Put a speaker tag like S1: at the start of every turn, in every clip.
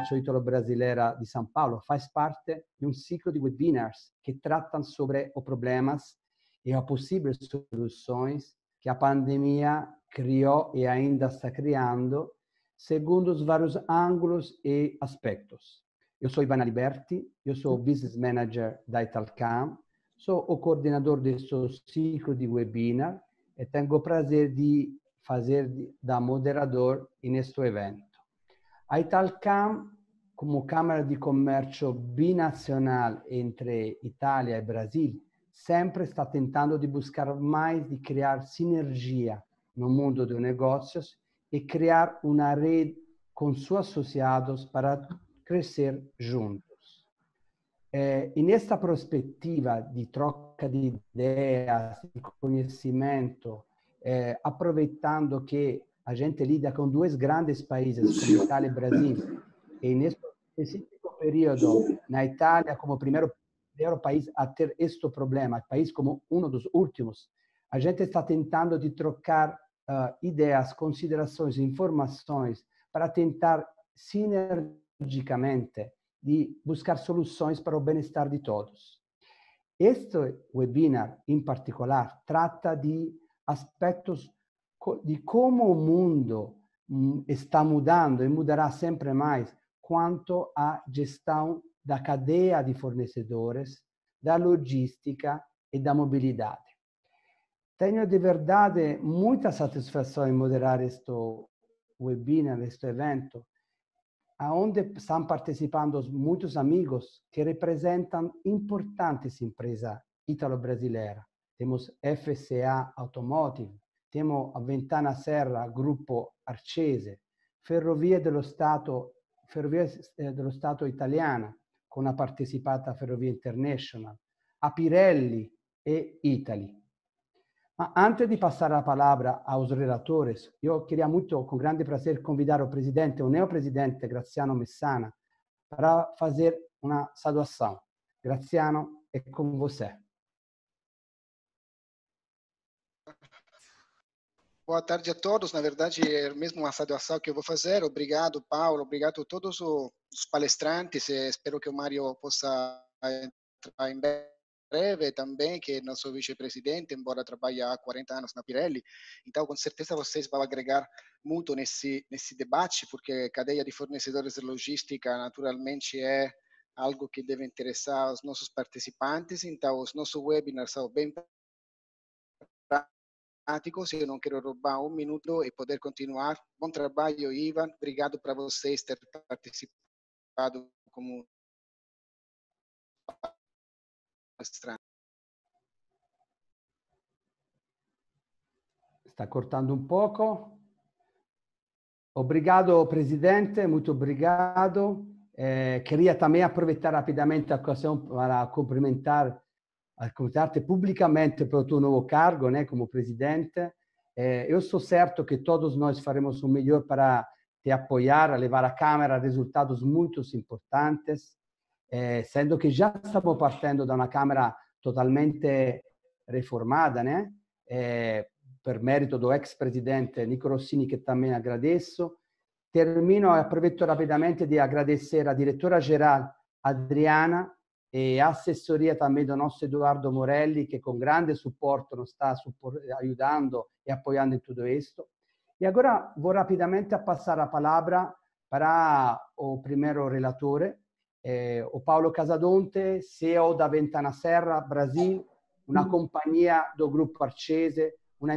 S1: Comércio Ítalo-Brasileira de São Paulo faz parte de um ciclo de webinars que tratam sobre os problemas e as possíveis soluções que a pandemia criou e ainda está criando, segundo os vários ângulos e aspectos. Eu sou Ivan Aliberti, eu sou Business Manager da Italcam, sou o coordenador deste ciclo de webinar e tenho o prazer de fazer da moderador neste evento. A Italcam, como Câmara de Comércio binacional entre Itália e Brasil, sempre está tentando de buscar mais de criar sinergia no mundo dos negócios e criar uma rede com seus associados para crescer juntos. E nesta perspectiva de troca de ideias, de conhecimento, aproveitando que a gente lida com dois grandes países, como Itália e Brasil, e nesse específico período, na Itália, como primeiro país a ter este problema, país como um dos últimos, a gente está tentando de trocar ideias, considerações, informações para tentar sinergicamente de buscar soluções para o bem-estar de todos. Este webinar, em particular, trata de aspectos de como o mundo está mudando e mudará sempre mais quanto à gestão da cadeia de fornecedores, da logística e da mobilidade. Tenho de verdade muita satisfação em moderar este webinar, este evento, onde estão participando muitos amigos que representam importantes empresas ítalo-brasileiras. Temos FCA Automotive, temos a Ventana Serra, Gruppo Arcese, Ferrovie dello Stato italiana, con la partecipata Ferrovie International, a Pirelli e Italy. Ma antes de passar a palavra aos relatores, eu queria muito, com grande prazer, convidar o presidente, o neopresidente Graziano Messana, para fazer uma saudação. Graziano, é com você.
S2: Boa tarde a todos. Na verdade, é mesmo uma saudação que eu vou fazer. Obrigado, Paulo. Obrigado a todos os palestrantes. Espero que o Mário possa entrar em breve também, que é nosso vice-presidente, embora trabalhe há 40 anos na Pirelli. Então, com certeza, vocês vão agregar muito nesse debate, porque a cadeia de fornecedores de logística, naturalmente, é algo que deve interessar os nossos participantes. Então, os nossos webinars são bem práticos. Eu não quero roubar um minuto e poder continuar. Bom trabalho, Ivan. Obrigado para vocês ter participado como palestrante.
S1: Está cortando um pouco. Obrigado, presidente. Muito obrigado. Queria também aproveitar rapidamente a ocasião para cumprimentar-te publicamente pelo teu novo cargo, né, como presidente. Eu estou certo que todos nós faremos o melhor para te apoiar, a levar à Câmara resultados muito importantes, sendo que já estamos partindo da uma Câmara totalmente reformada, né? Per merito do ex-presidente Nico Rossini, que também agradeço. Termino e aproveito rapidamente de agradecer a diretora-geral Adriana e a assessoria também do nosso Eduardo Morelli, que com grande suporte nos está ajudando e apoiando em tudo isso. E agora vou rapidamente passar a palavra para o primeiro relatore, o Paulo Casadonte, CEO da Ventana Serra, Brasil, uma companhia do Gruppo Arcese, uma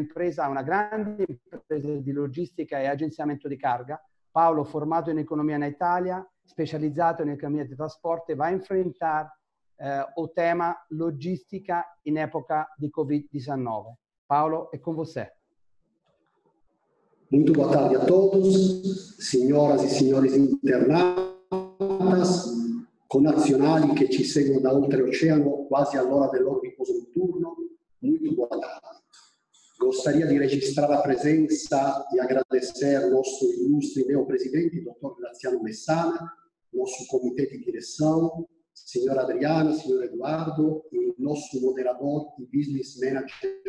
S1: grande empresa di logistica e agenciamento di carga. Paolo, formato in economia na Itália, specializzato in economia di trasporto, va a enfrentar o tema logistica in epoca di Covid-19. Paolo, è con você.
S3: Muito boa tarde a todos, senhoras e senhores internautas, connazionali che ci seguono da oltreoceano, quasi all'ora del loro riposo notturno. Muito boa tarde. Gostaria di registrare la presenza e agradecer nosso ilustre neopresidente, Dr. Graziano Messana, nosso comitê de direção, senhora Adriana, senhor Eduardo, e nosso moderador e business manager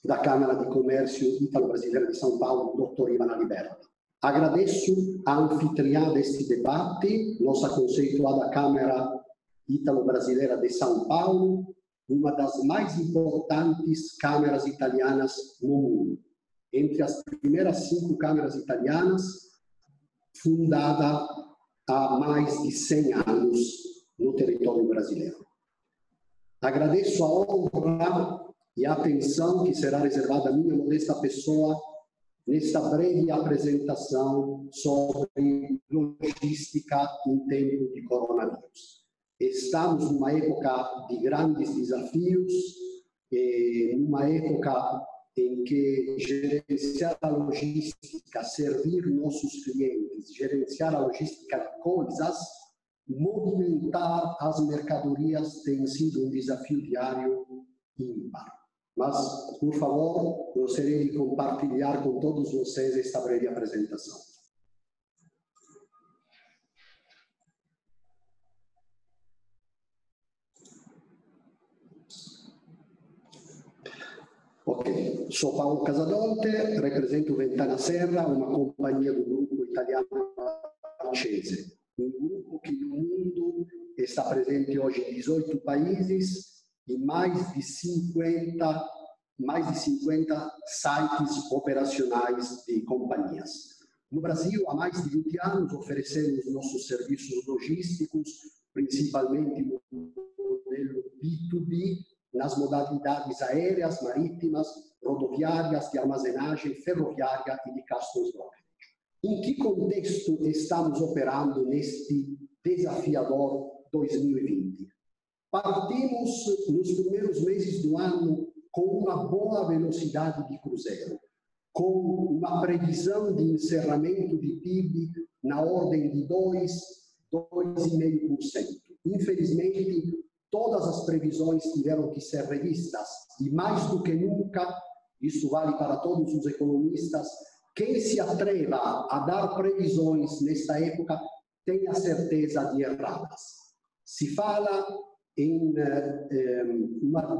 S3: da Câmara de Comércio Ítalo-Brasileira de São Paulo, Dr. Ivan Aliberti. Agradeço a anfitriã deste debate, nossa conceituada Câmara Ítalo-Brasileira de São Paulo, uma das mais importantes câmaras italianas no mundo. Entre as primeiras 5 câmaras italianas, fundada há mais de 100 anos no território brasileiro. Agradeço a honra e a atenção que será reservada à minha modesta pessoa nesta breve apresentação sobre logística em tempo de coronavírus. Estamos numa época de grandes desafios, numa época em que gerenciar a logística, servir nossos clientes, gerenciar a logística de coisas, movimentar as mercadorias tem sido um desafio diário ímpar. Mas, por favor, gostaria de compartilhar com todos vocês esta breve apresentação. Ok, sou Paolo Casadonte, represento Ventana Serra, uma companhia do grupo italiano francese. Um grupo que no mundo está presente hoje em 18 países e mais de 50 sites operacionais de companhias. No Brasil, há mais de 20 anos, oferecemos nossos serviços logísticos, principalmente no modelo B2B, nas modalidades aéreas, marítimas, rodoviárias, de armazenagem, ferroviária e de customs brokerage. Em que contexto estamos operando neste desafiador 2020? Partimos nos primeiros meses do ano com uma boa velocidade de cruzeiro, com uma previsão de encerramento de PIB na ordem de 2,5%. Infelizmente, todas as previsões tiveram que ser revistas e, mais do que nunca, isso vale para todos os economistas, quem se atreva a dar previsões nesta época tem a certeza de erradas. Se fala em uma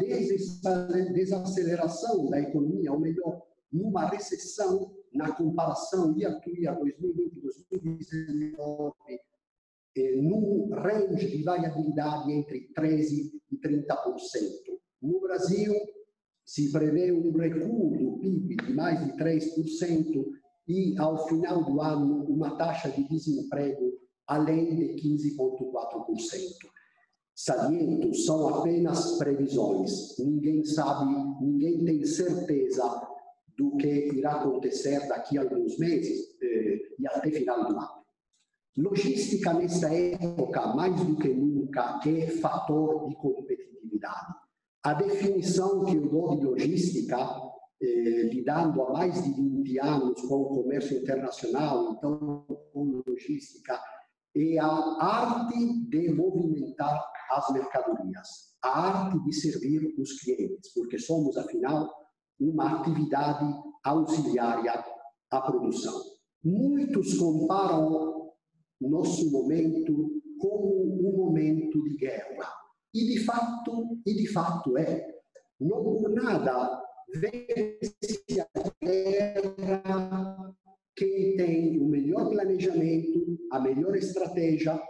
S3: desaceleração da economia, ou melhor, numa recessão na comparação year-to-year 2020-2019, num range de variabilidade entre 13% e 30%. No Brasil, se prevê um recuo do PIB de mais de 3% e, ao final do ano, uma taxa de desemprego além de 15,4%. Saliento, são apenas previsões. Ninguém sabe, ninguém tem certeza do que irá acontecer daqui a alguns meses e até final do ano. Logística, nesta época, mais do que nunca, é fator de competitividade. A definição que eu dou de logística, lidando há mais de 20 anos com o comércio internacional, então, com logística, é a arte de movimentar as mercadorias, a arte de servir os clientes, porque somos, afinal, uma atividade auxiliária à produção. Muitos comparam nosso momento como um momento de guerra. E de fato é. Não por nada vence a guerra quem tem o melhor planejamento, a melhor estratégia,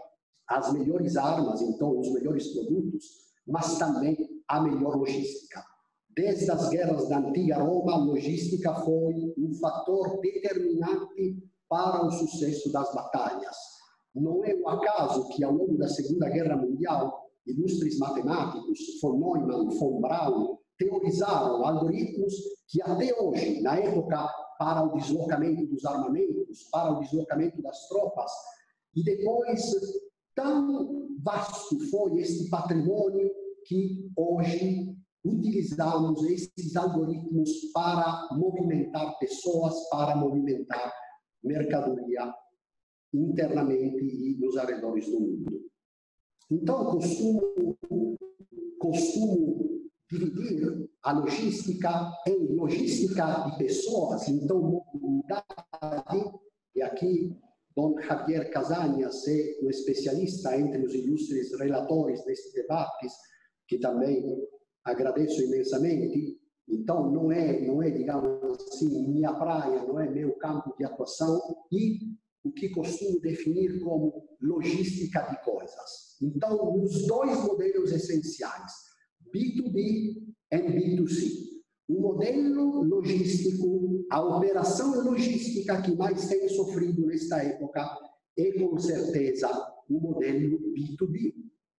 S3: as melhores armas, então os melhores produtos, mas também a melhor logística. Desde as guerras da antiga Roma, a logística foi um fator determinante para o sucesso das batalhas. Não é um acaso que, ao longo da Segunda Guerra Mundial, ilustres matemáticos, von Neumann, von Braun, teorizaram algoritmos que até hoje, na época, para o deslocamento dos armamentos, para o deslocamento das tropas, e depois, tão vasto foi este patrimônio que hoje utilizamos esses algoritmos para movimentar pessoas, para movimentar mercadoria internamente e nos arredores do mundo. Então, costumo dividir a logística em logística de pessoas, então mobilidade, e aqui Dom Javier Casañas é o especialista entre os ilustres relatores destes debates, que também agradeço imensamente, Então, não é, digamos assim, minha praia, não é meu campo de atuação, e o que costumo definir como logística de coisas. Então, os dois modelos essenciais, B2B e B2C. O modelo logístico, a operação logística que mais tem sofrido nesta época é, com certeza, o modelo B2B,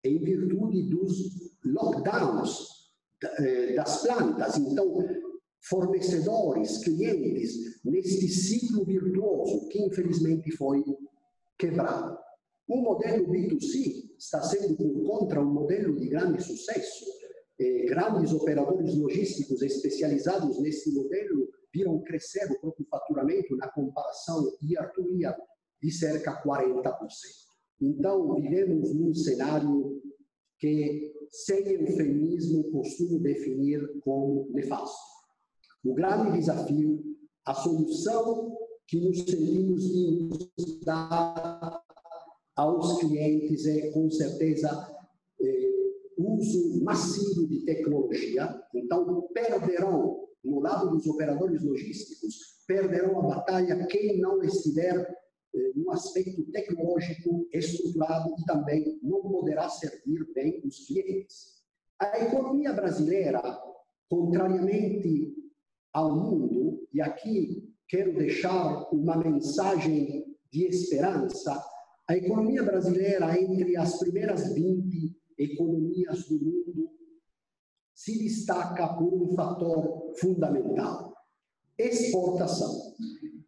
S3: em virtude dos lockdowns das plantas. Então, fornecedores, clientes, neste ciclo virtuoso que, infelizmente, foi quebrado. O modelo B2C está sendo, por contra, um modelo de grande sucesso. Grandes operadores logísticos especializados nesse modelo viram crescer o próprio faturamento na comparação year-to-year de cerca de 40%. Então, vivemos num cenário que, sem eufemismo, costumo definir como nefasto. O grande desafio, a solução que nos sentimos de nos dar aos clientes é, com certeza, uso massivo de tecnologia. Então, perderão, no lado dos operadores logísticos, perderão a batalha quem não estiver no aspecto tecnológico estruturado e também não poderá servir bem os clientes. A economia brasileira, contrariamente ao mundo, e aqui quero deixar uma mensagem de esperança, a economia brasileira, entre as primeiras 20 economias do mundo, se destaca por um fator fundamental: exportação.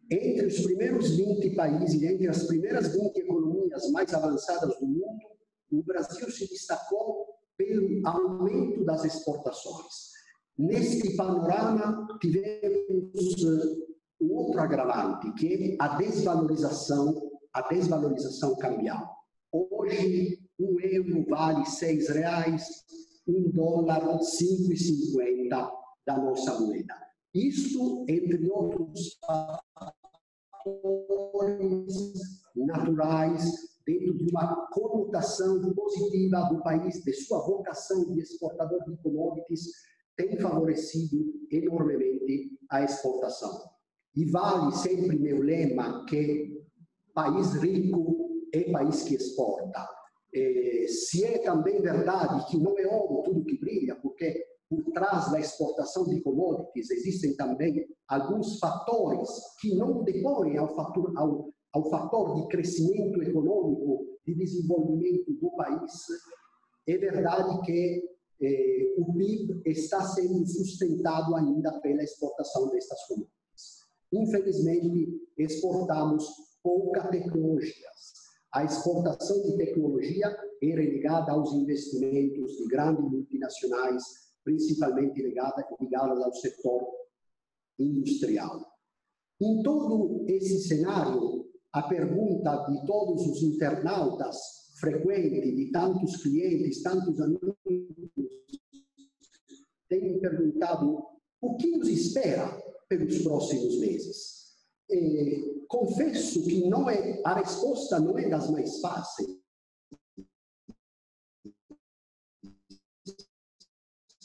S3: Entre os primeiros 20 países, entre as primeiras 20 economias mais avançadas do mundo, o Brasil se destacou pelo aumento das exportações. Neste panorama, tivemos um outro agravante, que é a desvalorização cambial. Hoje, um euro vale R$6, um dólar R$5,50 da nossa moeda. Isto, entre outros fatores naturais, dentro de uma conotação positiva do país, de sua vocação de exportador de commodities, tem favorecido enormemente a exportação. E vale sempre meu lema, que país rico é país que exporta. Se é também verdade que não é ouro tudo que brilha, porque por trás da exportação de commodities existem também alguns fatores que não depõem ao fator de crescimento econômico, de desenvolvimento do país, é verdade que o PIB está sendo sustentado ainda pela exportação destas commodities. Infelizmente, exportamos pouca tecnologia. A exportação de tecnologia é relegada aos investimentos de grandes multinacionais, principalmente ligadas ao setor industrial. Em todo esse cenário, a pergunta de todos os internautas frequente, de tantos clientes, tantos amigos, tem me perguntado o que nos espera pelos próximos meses. Confesso que a resposta não é das mais fáceis.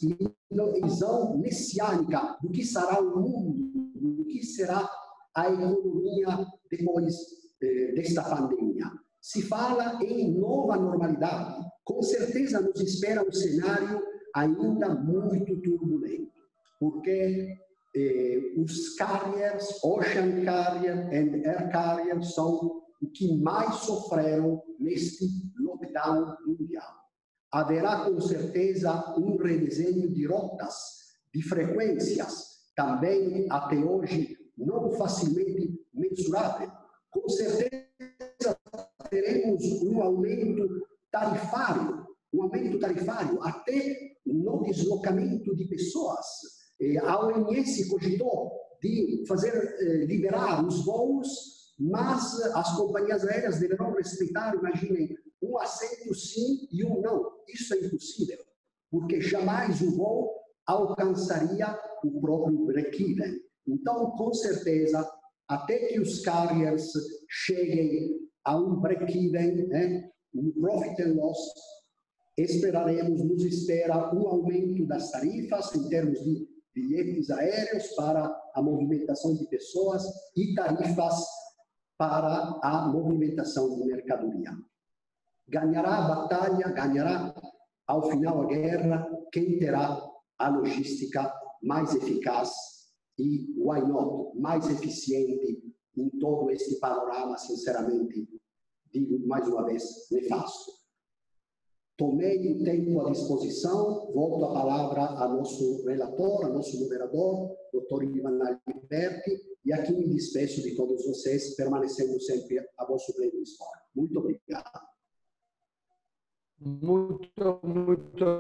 S3: E uma visão messiânica do que será o mundo, do que será a economia depois desta pandemia. Se fala em nova normalidade. Com certeza nos espera um cenário ainda muito turbulento, porque os carriers, ocean carrier e air carrier, são o que mais sofreram neste lockdown mundial. Haverá com certeza um redesenho de rotas, de frequências, também até hoje não facilmente mensurável. Com certeza teremos um aumento tarifário até no deslocamento de pessoas. A OMS cogitou de liberar os voos, mas as companhias aéreas deverão respeitar, imaginem, um assento sim e um não. Isso é impossível, porque jamais o voo alcançaria o próprio break-even. Então, com certeza, até que os carriers cheguem a um break-even, um profit and loss, nos espera um aumento das tarifas em termos de bilhetes aéreos para a movimentação de pessoas e tarifas para a movimentação de mercadoria. Ganhará a batalha, ganhará ao final a guerra, quem terá a logística mais eficaz e, why not, mais eficiente em todo este panorama, sinceramente, digo mais uma vez, nefasto. Tomei o tempo à disposição, volto a palavra a nosso relator, a nosso moderador, Dr. Ivan Alberti, e aqui me despeço de todos vocês, permanecendo sempre a vosso pleno dispor. Muito obrigado.
S1: Muito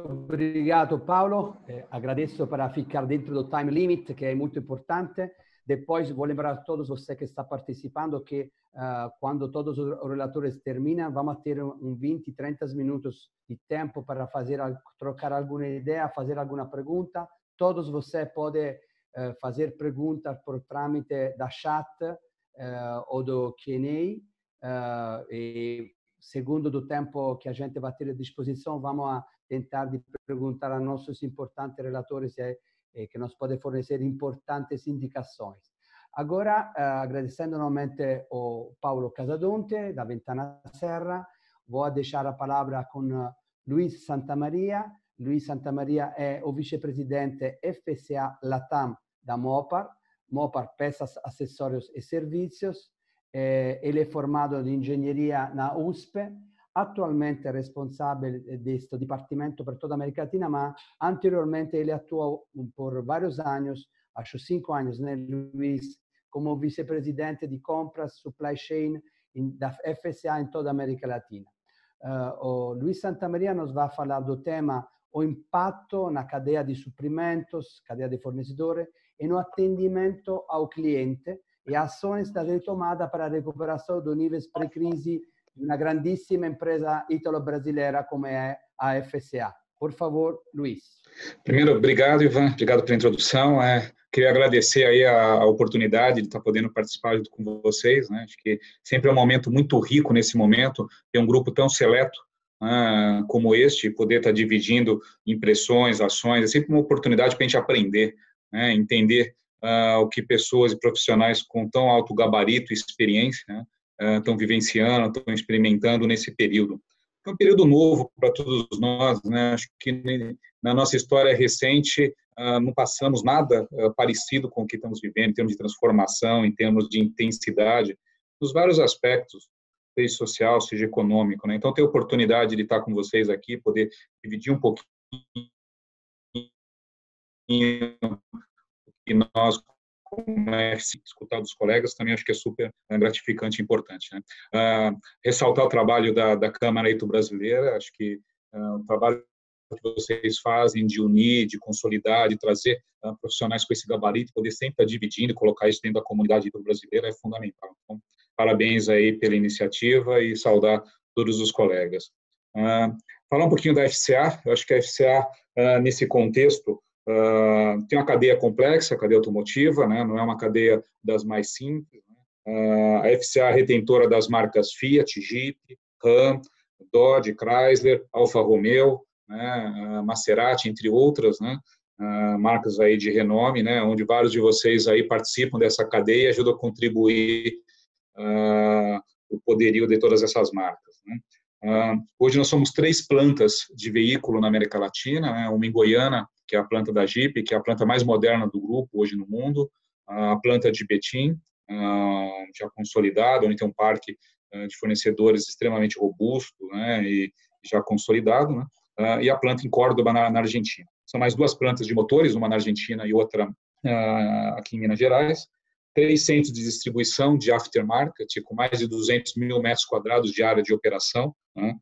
S1: obrigado, Paulo. Agradeço para ficar dentro do time limit, que é muito importante. Depois, vou lembrar a todos você que está participando que quando todos os relatores terminam, vamos ter 20, 30 minutos de tempo para trocar alguma ideia, fazer alguma pergunta. Todos vocês podem fazer perguntas por trâmite da chat ou do Q&A. E segundo do tempo que a gente vai ter à disposição, vamos a tentar de perguntar a nossos importantes relatores que nos podem fornecer importantes indicações. Agora, agradecendo novamente o Paulo Casadonte, da Ventana Serra, vou deixar a palavra com Luiz Santamaria. Luiz Santamaria é o vice-presidente FCA Latam da Mopar, Mopar Peças, Acessórios e Serviços. Ele é formado em engenharia na USP, atualmente é responsável deste departamento para toda a América Latina, mas anteriormente ele atuou por vários anos, acho 5 anos, né, Luiz, como vice-presidente de compras, supply chain da FCA em toda a América Latina. O Luiz Santamaria nos vai falar do tema o impacto na cadeia de suprimentos, cadeia de fornecedores e no atendimento ao cliente e ações da retomada para a recuperação dos níveis pré-crise de uma grandíssima empresa ítalo-brasileira como é a FCA. Por favor, Luiz.
S4: Primeiro, obrigado, Ivan. Obrigado pela introdução. Queria agradecer aí a oportunidade de estar podendo participar junto com vocês, né? Acho que sempre é um momento muito rico nesse momento, ter um grupo tão seleto como este, poder estar dividindo impressões, ações, é sempre uma oportunidade para a gente aprender, né? Entender o que pessoas e profissionais com tão alto gabarito e experiência, né, estão vivenciando, estão experimentando nesse período. É um período novo para todos nós, né? Acho que na nossa história recente não passamos nada parecido com o que estamos vivendo em termos de transformação, em termos de intensidade, nos vários aspectos, seja social, seja econômico, né? Então, ter a oportunidade de estar com vocês aqui, poder dividir um pouquinho e nós, como escutar dos colegas, também acho que é super gratificante e importante, né? Ressaltar o trabalho da Câmara Ito-Brasileira, acho que o trabalho que vocês fazem de unir, de consolidar, de trazer profissionais com esse gabarito, poder sempre estar dividindo e colocar isso dentro da comunidade ito-brasileira é fundamental. Então, parabéns aí pela iniciativa e saudar todos os colegas. Falar um pouquinho da FCA, eu acho que a FCA, nesse contexto, tem uma cadeia complexa, a cadeia automotiva, né? Não é uma cadeia das mais simples, né? A FCA é retentora das marcas Fiat, Jeep, Ram, Dodge, Chrysler, Alfa Romeo, né? Maserati, entre outras, né? Marcas aí de renome, né? Onde vários de vocês aí participam dessa cadeia e ajudam a contribuir o poderio de todas essas marcas, né? Hoje nós somos 3 plantas de veículo na América Latina, né? Uma em Goiânia, que é a planta da Jeep, que é a planta mais moderna do grupo hoje no mundo, a planta de Betim, já consolidada, onde tem um parque de fornecedores extremamente robusto, né? E já consolidado, né? E a planta em Córdoba, na Argentina. São mais 2 plantas de motores, uma na Argentina e outra aqui em Minas Gerais. 3 centros de distribuição de aftermarket, com mais de 200 mil metros quadrados de área de operação, né?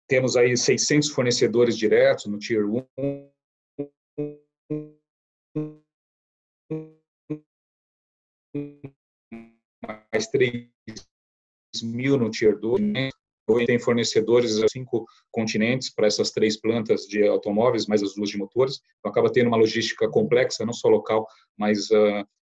S4: Temos aí 600 fornecedores diretos no Tier 1, mais 3 mil no Tier 2, né? Hoje tem fornecedores em 5 continentes para essas 3 plantas de automóveis, mais as 2 de motores. Então, acaba tendo uma logística complexa, não só local, mas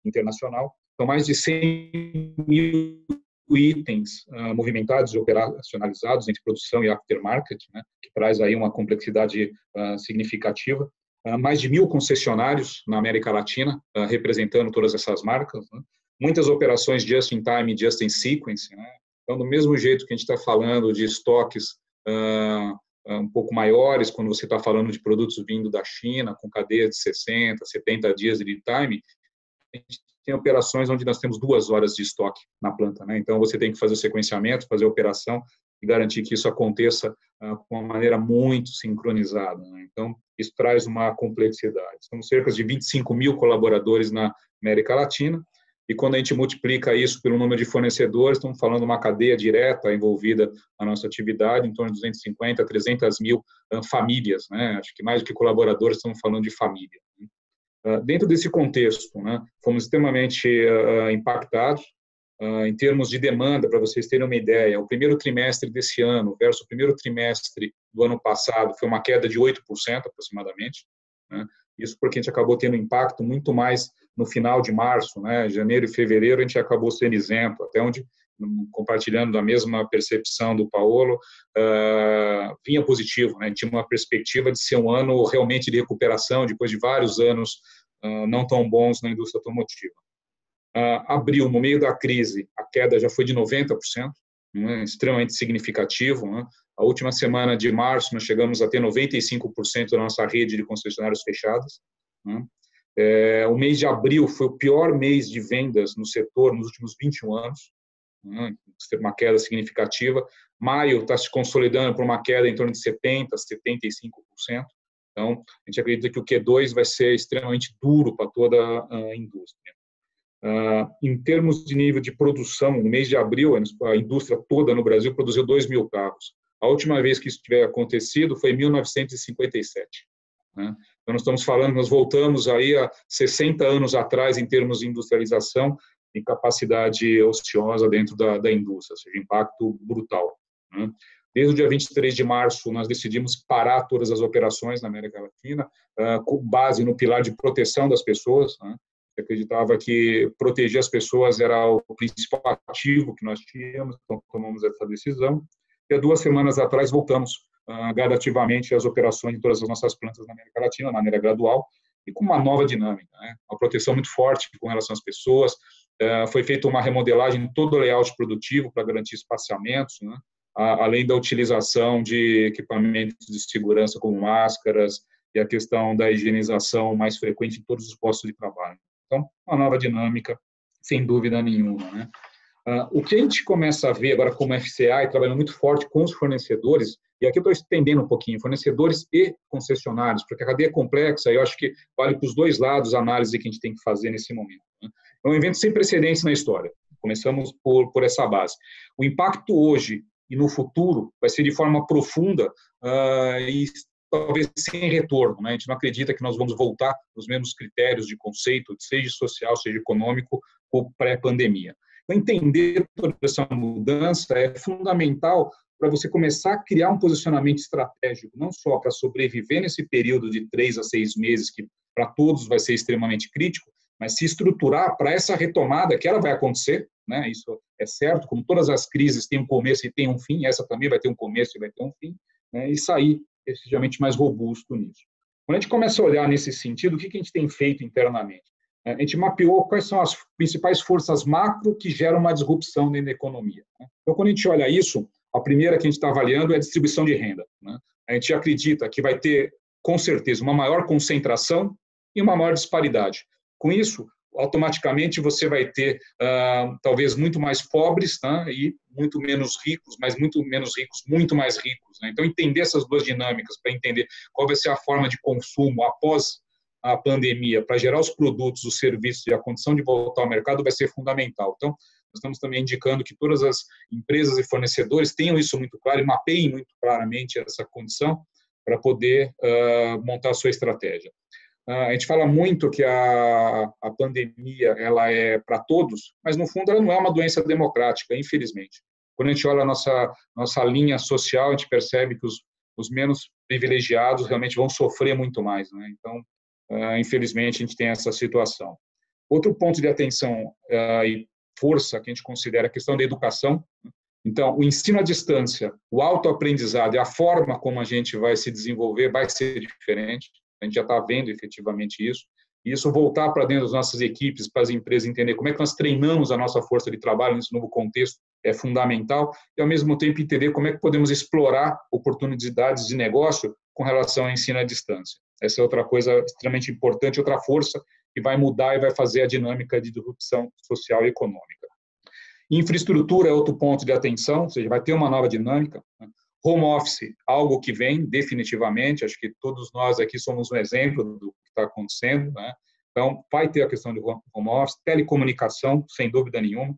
S4: internacional. Então, mais de 100 mil itens movimentados e operacionalizados entre produção e aftermarket, né, que traz aí uma complexidade significativa. mais de 1.000 concessionários na América Latina, representando todas essas marcas, né? Muitas operações just-in-time e just-in-sequence, né? Então, do mesmo jeito que a gente está falando de estoques um pouco maiores, quando você está falando de produtos vindo da China, com cadeia de 60, 70 dias de lead time, a gente tem operações onde nós temos 2 horas de estoque na planta, né? Então, você tem que fazer o sequenciamento, fazer a operação e garantir que isso aconteça com uma maneira muito sincronizada, né? Então, isso traz uma complexidade. São cerca de 25.000 colaboradores na América Latina, e quando a gente multiplica isso pelo número de fornecedores, estamos falando de uma cadeia direta envolvida na nossa atividade, em torno de 250, 300 mil famílias, né? Acho que mais do que colaboradores, estamos falando de família. Dentro desse contexto, né, fomos extremamente impactados em termos de demanda. Para vocês terem uma ideia, o primeiro trimestre desse ano versus o primeiro trimestre do ano passado foi uma queda de 8% aproximadamente, né? Isso porque a gente acabou tendo impacto muito mais no final de março, né? Janeiro e fevereiro a gente acabou sendo isento, até onde, compartilhando da mesma percepção do Paulo, vinha positivo, né? Tinha uma perspectiva de ser um ano realmente de recuperação, depois de vários anos não tão bons na indústria automotiva. Abril, no meio da crise, a queda já foi de 90%, né? Extremamente significativo, né? A última semana de março, nós chegamos a ter 95% da nossa rede de concessionários fechadas, né? O mês de abril foi o pior mês de vendas no setor nos últimos 21 anos, né? Teve uma queda significativa. Maio está se consolidando por uma queda em torno de 70%, 75%. Então, a gente acredita que o Q2 vai ser extremamente duro para toda a indústria. Em termos de nível de produção, no mês de abril, a indústria toda no Brasil produziu 2.000 carros. A última vez que isso tiver acontecido foi em 1957. Né? Então, nós estamos falando, nós voltamos aí a 60 anos atrás em termos de industrialização e capacidade ociosa dentro da indústria, ou seja, impacto brutal, né? Desde o dia 23 de março, nós decidimos parar todas as operações na América Latina, com base no pilar de proteção das pessoas, né? Acreditava que proteger as pessoas era o principal ativo que nós tínhamos, então tomamos essa decisão. E há 2 semanas atrás voltamos gradativamente às operações de todas as nossas plantas na América Latina, de maneira gradual, e com uma nova dinâmica, né? Uma proteção muito forte com relação às pessoas. Foi feita uma remodelagem em todo o layout produtivo para garantir espaçamentos, né? Além da utilização de equipamentos de segurança como máscaras e a questão da higienização mais frequente em todos os postos de trabalho. Então, uma nova dinâmica, sem dúvida nenhuma, né? O que a gente começa a ver agora como FCA, e trabalhando muito forte com os fornecedores, e aqui eu estou estendendo um pouquinho, fornecedores e concessionários, porque a cadeia é complexa, e eu acho que vale para os 2 lados a análise que a gente tem que fazer nesse momento, né? É um evento sem precedentes na história, começamos por essa base. O impacto hoje e no futuro vai ser de forma profunda e talvez sem retorno, né? A gente não acredita que nós vamos voltar aos mesmos critérios de conceito, seja social, seja econômico, ou pré-pandemia. Então, entender toda essa mudança é fundamental para você começar a criar um posicionamento estratégico, não só para sobreviver nesse período de 3 a 6 meses, que para todos vai ser extremamente crítico, mas se estruturar para essa retomada, que ela vai acontecer, né? Isso é certo, como todas as crises têm um começo e tem um fim, essa também vai ter um começo e vai ter um fim, né? E sair efetivamente mais robusto nisso. Quando a gente começa a olhar nesse sentido, o que a gente tem feito internamente? A gente mapeou quais são as principais forças macro que geram uma disrupção dentro da economia, né? Então, quando a gente olha isso, a primeira que a gente está avaliando é a distribuição de renda, né? A gente acredita que vai ter, com certeza, uma maior concentração e uma maior disparidade. Com isso, automaticamente você vai ter talvez muito mais pobres, né, e muito menos ricos, mas muito menos ricos, muito mais ricos, né? Então, entender essas 2 dinâmicas para entender qual vai ser a forma de consumo após a pandemia para gerar os produtos, os serviços e a condição de voltar ao mercado vai ser fundamental. Então, nós estamos também indicando que todas as empresas e fornecedores tenham isso muito claro e mapeiem muito claramente essa condição para poder montar a sua estratégia. A gente fala muito que a pandemia ela é para todos, mas, no fundo, ela não é uma doença democrática, infelizmente. Quando a gente olha a nossa linha social, a gente percebe que os menos privilegiados realmente vão sofrer muito mais, né? Então, infelizmente, a gente tem essa situação. Outro ponto de atenção e força que a gente considera a questão da educação. Então, o ensino à distância, o autoaprendizado e a forma como a gente vai se desenvolver vai ser diferente. a gente já está vendo efetivamente isso. E isso voltar para dentro das nossas equipes, para as empresas entender como é que nós treinamos a nossa força de trabalho nesse novo contexto é fundamental, e ao mesmo tempo entender como é que podemos explorar oportunidades de negócio com relação ao ensino à distância. Essa é outra coisa extremamente importante, outra força que vai mudar e vai fazer a dinâmica de disrupção social e econômica. Infraestrutura é outro ponto de atenção, ou seja, vai ter uma nova dinâmica. Home office, algo que vem definitivamente, acho que todos nós aqui somos um exemplo do que está acontecendo, né? Então, vai ter a questão de home office, telecomunicação, sem dúvida nenhuma.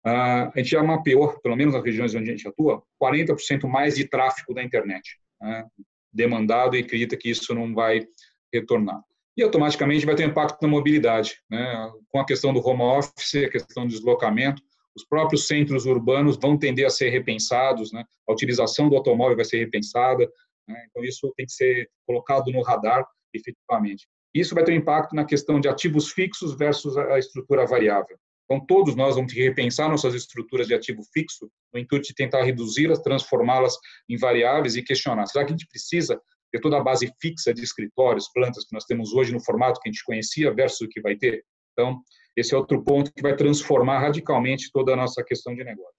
S4: A gente já mapeou, pelo menos nas regiões onde a gente atua, 40% mais de tráfego da internet, né? Demandado, e acredita que isso não vai retornar. E automaticamente vai ter impacto na mobilidade, né? Com a questão do home office, a questão do deslocamento, os próprios centros urbanos vão tender a ser repensados, né? A utilização do automóvel vai ser repensada, né? Então isso tem que ser colocado no radar efetivamente. Isso vai ter um impacto na questão de ativos fixos versus a estrutura variável. Então todos nós vamos ter que repensar nossas estruturas de ativo fixo no intuito de tentar reduzi-las, transformá-las em variáveis e questionar, será que a gente precisa ter toda a base fixa de escritórios, plantas que nós temos hoje no formato que a gente conhecia versus o que vai ter? Então, esse é outro ponto que vai transformar radicalmente toda a nossa questão de negócio.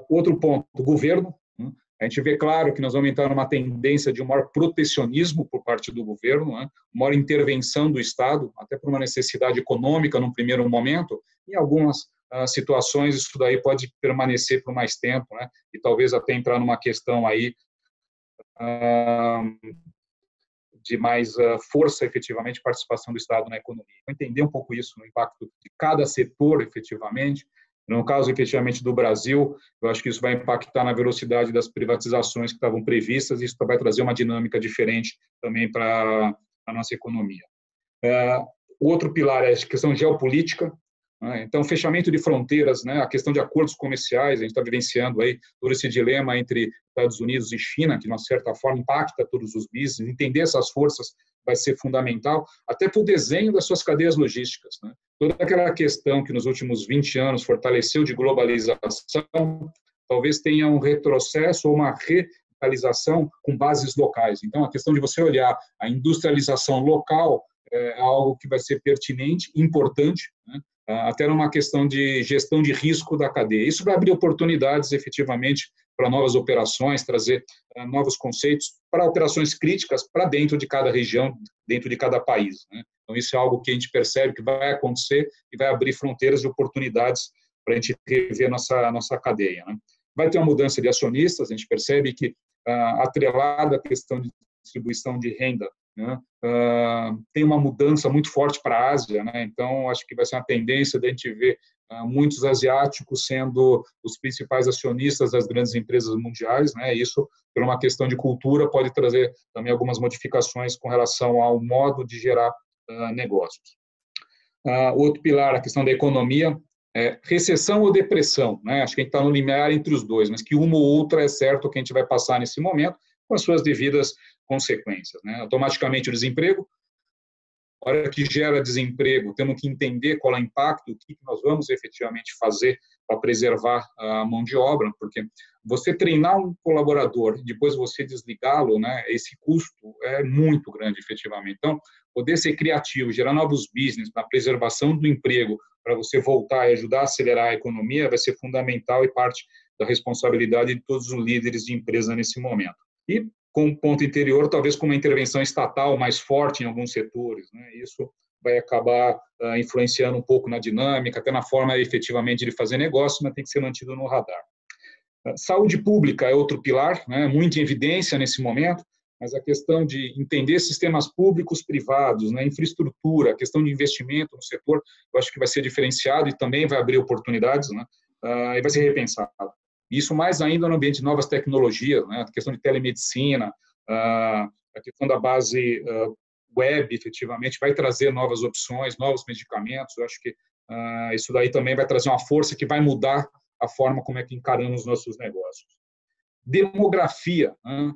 S4: Outro ponto, o governo. A gente vê claro que nós vamos entrar numa tendência de um maior protecionismo por parte do governo, né? Maior intervenção do Estado, até por uma necessidade econômica num primeiro momento. Em algumas situações, isso daí pode permanecer por mais tempo, né? E talvez até entrar numa questão aí de mais força, efetivamente, participação do Estado na economia. Entender um pouco isso, no impacto de cada setor, efetivamente. No caso, efetivamente, do Brasil, eu acho que isso vai impactar na velocidade das privatizações que estavam previstas, e isso vai trazer uma dinâmica diferente também para a nossa economia. O outro pilar é a questão geopolítica. Então, fechamento de fronteiras, né, a questão de acordos comerciais, a gente está vivenciando aí todo esse dilema entre Estados Unidos e China, que, de uma certa forma, impacta todos os business. Entender essas forças vai ser fundamental, até para o desenho das suas cadeias logísticas, né? Toda aquela questão que nos últimos 20 anos fortaleceu de globalização, talvez tenha um retrocesso ou uma revitalização com bases locais. Então, a questão de você olhar a industrialização local é algo que vai ser pertinente, importante, né? Até numa questão de gestão de risco da cadeia. Isso vai abrir oportunidades, efetivamente, para novas operações, trazer novos conceitos para operações críticas para dentro de cada região, dentro de cada país, né? Então, isso é algo que a gente percebe que vai acontecer e vai abrir fronteiras e oportunidades para a gente rever nossa cadeia, né? Vai ter uma mudança de acionistas, a gente percebe que, atrelada à questão de distribuição de renda, né? Tem uma mudança muito forte para a Ásia, né? Então, acho que vai ser uma tendência de a gente ver muitos asiáticos sendo os principais acionistas das grandes empresas mundiais, né? Isso, por uma questão de cultura, pode trazer também algumas modificações com relação ao modo de gerar negócios. Outro pilar, a questão da economia, recessão ou depressão, né? Acho que a gente está no limiar entre os dois, mas que uma ou outra é certo que a gente vai passar nesse momento, com as suas devidas consequências, né? Automaticamente o desemprego, a hora que gera desemprego, temos que entender qual é o impacto, o que nós vamos efetivamente fazer para preservar a mão de obra, porque você treinar um colaborador e depois você desligá-lo, né, esse custo é muito grande, efetivamente. Então, poder ser criativo, gerar novos business na preservação do emprego, para você voltar e ajudar a acelerar a economia, vai ser fundamental e parte da responsabilidade de todos os líderes de empresa nesse momento. E, com o ponto interior, talvez com uma intervenção estatal mais forte em alguns setores, né? Isso vai acabar influenciando um pouco na dinâmica, até na forma, efetivamente, de fazer negócio, mas tem que ser mantido no radar. Saúde pública é outro pilar, né? Muito em evidência nesse momento, mas a questão de entender sistemas públicos privados, né? Infraestrutura, a questão de investimento no setor, eu acho que vai ser diferenciado e também vai abrir oportunidades, né? E vai ser repensado. Isso mais ainda no ambiente de novas tecnologias, né? A questão de telemedicina, a questão da base web, efetivamente, vai trazer novas opções, novos medicamentos. Eu acho que isso daí também vai trazer uma força que vai mudar a forma como é que encaramos os nossos negócios. Demografia, né?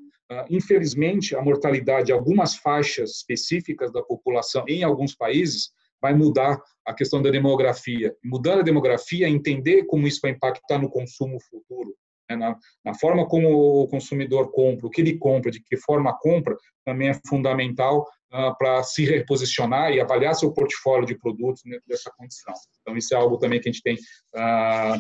S4: Infelizmente, a mortalidade de algumas faixas específicas da população em alguns países vai mudar a questão da demografia. Mudando a demografia, entender como isso vai impactar no consumo futuro. Na forma como o consumidor compra, o que ele compra, de que forma compra, também é fundamental para se reposicionar e avaliar seu portfólio de produtos dentro dessa condição. Então, isso é algo também que a gente tem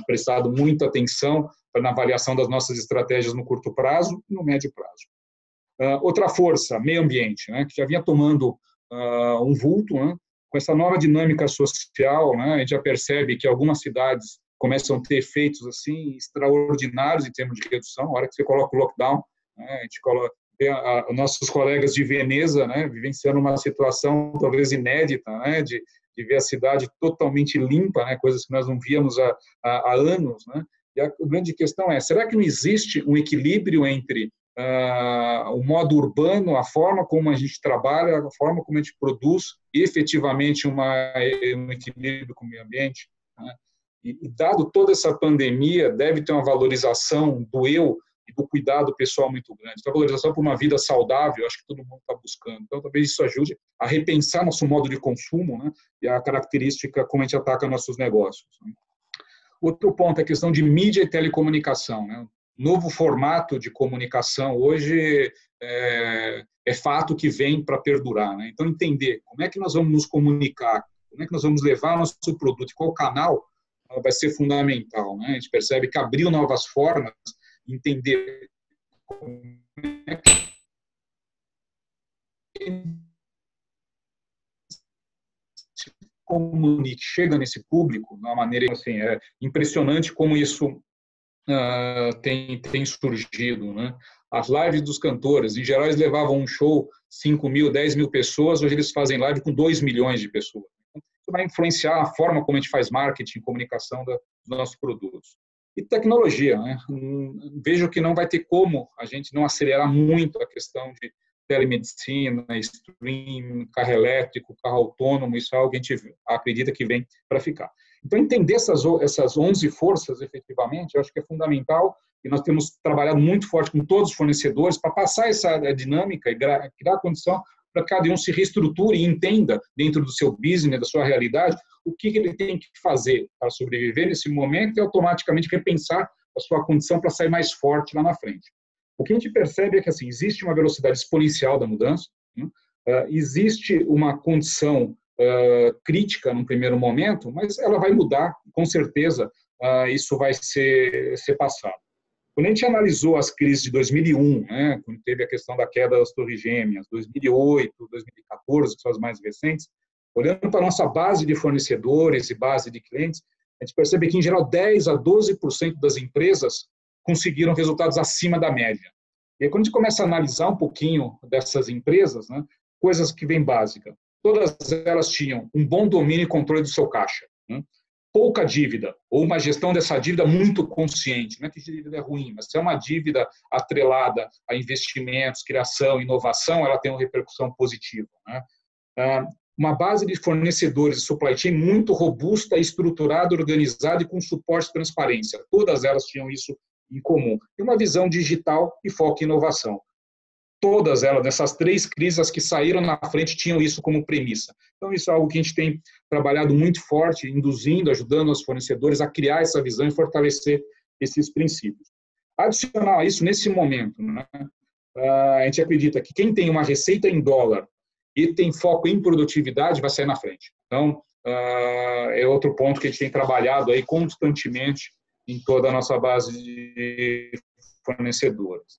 S4: prestado muita atenção na avaliação das nossas estratégias no curto prazo e no médio prazo. Outra força, meio ambiente, que já vinha tomando um vulto, com essa nova dinâmica social, a gente já percebe que algumas cidades começam a ter efeitos assim extraordinários em termos de redução. Na hora que você coloca o lockdown, a gente nossos colegas de Veneza, vivenciando uma situação talvez inédita, de ver a cidade totalmente limpa, coisas que nós não víamos há anos. E a grande questão é, será que não existe um equilíbrio entre o modo urbano, a forma como a gente trabalha, a forma como a gente produz, e efetivamente um equilíbrio com o meio ambiente? E dado toda essa pandemia, deve ter uma valorização do eu e do cuidado pessoal muito grande. Então, a valorização por uma vida saudável, acho que todo mundo está buscando. Então, talvez isso ajude a repensar nosso modo de consumo, e a característica como a gente ataca nossos negócios. Outro ponto é a questão de mídia e telecomunicação. Novo formato de comunicação hoje é fato que vem para perdurar. Então, entender como é que nós vamos nos comunicar, como é que nós vamos levar nosso produto, qual canal, vai ser fundamental. A gente percebe que abriu novas formas, entender como é que chega nesse público de uma maneira assim, é impressionante como isso tem surgido. As lives dos cantores, em geral, eles levavam um show 5.000, 10.000 pessoas, hoje eles fazem live com 2 milhões de pessoas. Isso vai influenciar a forma como a gente faz marketing, comunicação dos nossos produtos. E tecnologia. Vejo que não vai ter como a gente não acelerar muito a questão de telemedicina, streaming, carro elétrico, carro autônomo, isso é algo que a gente acredita que vem para ficar. Então, entender essas 11 forças, efetivamente, eu acho que é fundamental, e nós temos trabalhado muito forte com todos os fornecedores para passar essa dinâmica e criar condição para que cada um se reestruture e entenda, dentro do seu business, da sua realidade, o que ele tem que fazer para sobreviver nesse momento e automaticamente repensar a sua condição para sair mais forte lá na frente. O que a gente percebe é que assim, existe uma velocidade exponencial da mudança, existe uma condição crítica num primeiro momento, mas ela vai mudar, com certeza isso vai ser passado. Quando a gente analisou as crises de 2001, quando teve a questão da queda das Torres Gêmeas, 2008, 2014, que são as mais recentes, olhando para a nossa base de fornecedores e base de clientes, a gente percebe que, em geral, 10% a 12% das empresas conseguiram resultados acima da média. E aí, quando a gente começa a analisar um pouquinho dessas empresas, coisas que vêm básicas, todas elas tinham um bom domínio e controle do seu caixa, pouca dívida, ou uma gestão dessa dívida muito consciente. Não é que a dívida é ruim, mas se é uma dívida atrelada a investimentos, criação, inovação, ela tem uma repercussão positiva. Uma base de fornecedores de supply chain muito robusta, estruturada, organizada e com suporte e transparência. Todas elas tinham isso em comum. E uma visão digital e foco em inovação. Todas elas, nessas 3 crises, as que saíram na frente, tinham isso como premissa. Então, isso é algo que a gente tem trabalhado muito forte, induzindo, ajudando os fornecedores a criar essa visão e fortalecer esses princípios. Adicional a isso, nesse momento, a gente acredita que quem tem uma receita em dólar e tem foco em produtividade vai sair na frente. Então, é outro ponto que a gente tem trabalhado aí constantemente em toda a nossa base de fornecedores.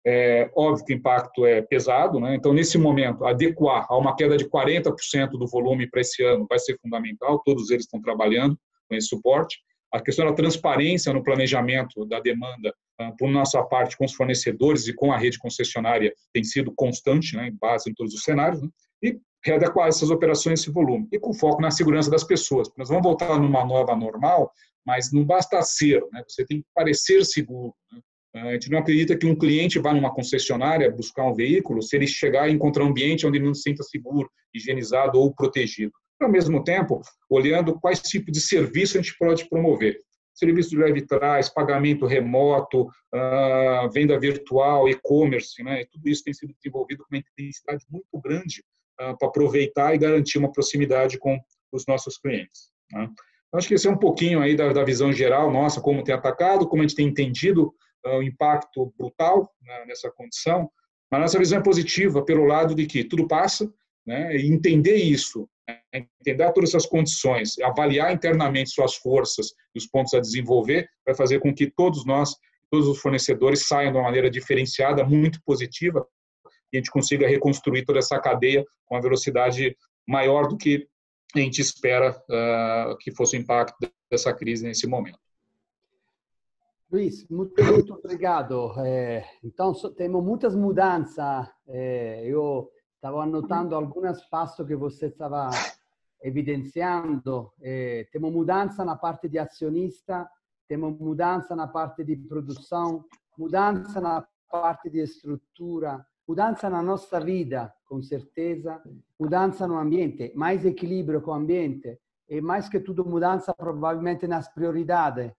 S4: É óbvio que o impacto é pesado, então, nesse momento, adequar a uma queda de 40% do volume para esse ano vai ser fundamental, todos eles estão trabalhando com esse suporte. A questão da transparência no planejamento da demanda, por nossa parte, com os fornecedores e com a rede concessionária, tem sido constante, em base em todos os cenários, e readequar essas operações, esse volume, e com foco na segurança das pessoas. Nós vamos voltar numa nova normal, mas não basta ser, você tem que parecer seguro. A gente não acredita que um cliente vá numa concessionária buscar um veículo se ele chegar e encontrar um ambiente onde ele não se sinta seguro, higienizado ou protegido. Ao mesmo tempo, olhando quais tipos de serviço a gente pode promover. Serviço de leve trás, pagamento remoto, venda virtual, e-commerce, tudo isso tem sido desenvolvido com uma intensidade muito grande para aproveitar e garantir uma proximidade com os nossos clientes. Acho que esse é um pouquinho aí da visão geral nossa, como tem atacado, como a gente tem entendido o impacto brutal, né, nessa condição. Mas nossa visão é positiva pelo lado de que tudo passa, né, e entender isso, né, entender todas essas condições, avaliar internamente suas forças e os pontos a desenvolver, vai fazer com que todos nós, todos os fornecedores saiam de uma maneira diferenciada, muito positiva, e a gente consiga reconstruir toda essa cadeia com uma velocidade maior do que a gente espera que fosse o impacto dessa crise nesse momento.
S1: Luiz, muito obrigado. Então, temos muitas mudanças. Eu estava anotando alguns passos que você estava evidenciando. Temos mudança na parte de acionista, temos mudança na parte de produção, mudança na parte de estrutura, mudança na nossa vida, com certeza, mudança no ambiente, mais equilíbrio com o ambiente e, mais que tudo, mudança provavelmente nas prioridades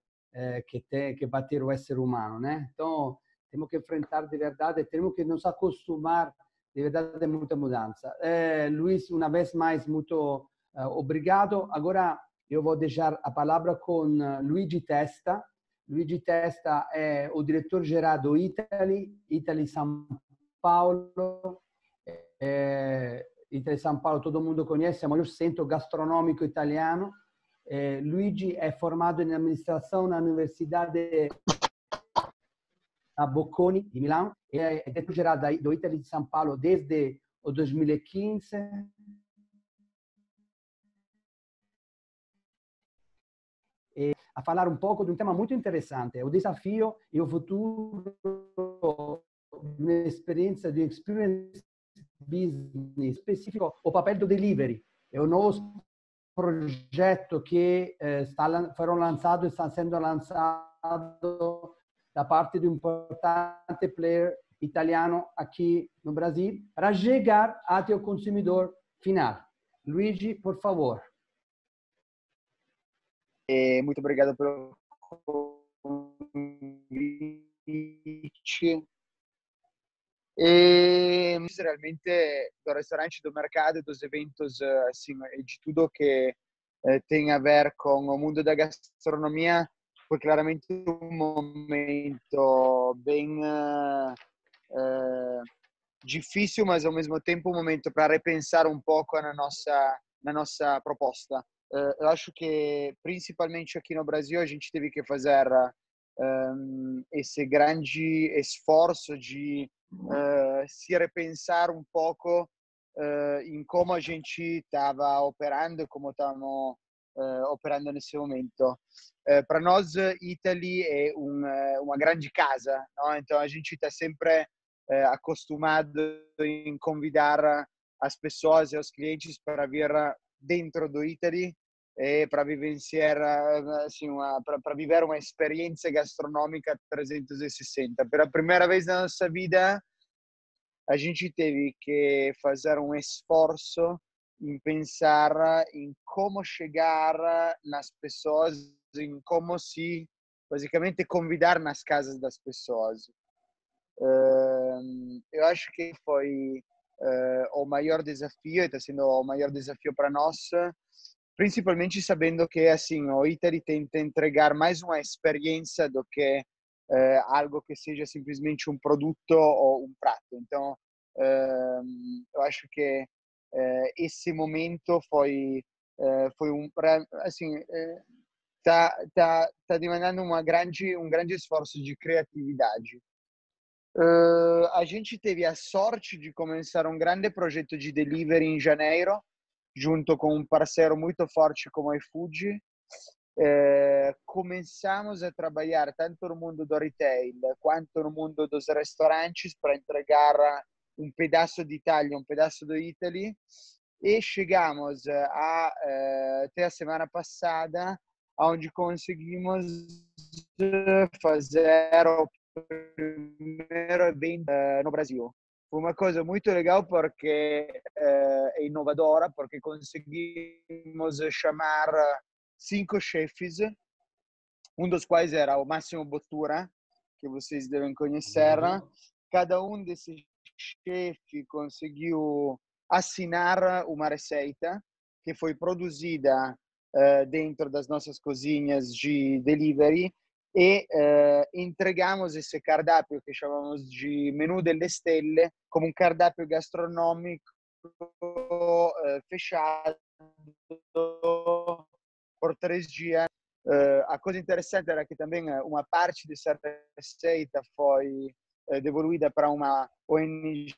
S1: que tem que bater o ser humano, né? Então, temos que enfrentar de verdade, temos que nos acostumar de verdade a muita mudança. Luiz, uma vez mais, muito obrigado. Agora, eu vou deixar a palavra com Luigi Testa. Luigi Testa é o diretor-geral do Italy São Paulo. Italy São Paulo, todo mundo conhece, é o maior centro gastronômico italiano. Luigi é formado em administração na Universidade Bocconi de Milão e é diretor-geral do Italy de São Paulo desde o 2015. A falar um pouco de um tema muito interessante, o desafio e o futuro de uma experiência de experience business específico, o papel do delivery. É o novo projeto que foram lançados e estão sendo lançados da parte de um importante player italiano aqui no Brasil para chegar até o consumidor final. Luigi, por favor.
S5: Muito obrigado pelo convite. Realmente do restaurante, do mercado, dos eventos, assim, de tudo que tem a ver com o mundo da gastronomia, foi claramente um momento bem difícil, mas ao mesmo tempo um momento para repensar um pouco na nossa proposta. Eu acho que principalmente aqui no Brasil a gente teve que fazer esse grande esforço de se repensar um pouco em como a gente estava operando, como estamos operando nesse momento. Para nós, Italy é uma grande casa, não? Então a gente está sempre acostumado em convidar as pessoas e os clientes para vir dentro do Italy e para vivenciar, assim, para viver uma experiência gastronômica 360. Pela primeira vez na nossa vida, a gente teve que fazer um esforço em pensar em como chegar nas pessoas, em como se, basicamente, convidar nas casas das pessoas. Eu acho que foi o maior desafio, está sendo o maior desafio para nós, principalmente sabendo que assim o Italy tenta entregar mais uma experiência do que algo que seja simplesmente um produto ou um prato. Então, eu acho que esse momento foi assim, tá demandando um grande esforço de criatividade. A gente teve a sorte de começar um grande projeto de delivery em janeiro, junto com um parceiro muito forte como a iFood. Começamos a trabalhar tanto no mundo do retail quanto no mundo dos restaurantes para entregar um pedaço de Itália, um pedaço do Italy, e chegamos até a semana passada, onde conseguimos fazer o primeiro evento no Brasil. Foi uma coisa muito legal porque é inovadora, porque conseguimos chamar 5 chefes, um dos quais era o Massimo Bottura, que vocês devem conhecer. Cada um desses chefes conseguiu assinar uma receita que foi produzida dentro das nossas cozinhas de delivery e entregamos esse cardápio que chamamos de Menù delle Stelle como um cardápio gastronômico fechado por 3 dias. A coisa interessante era que também uma parte dessa receita foi devoluída para uma ONG,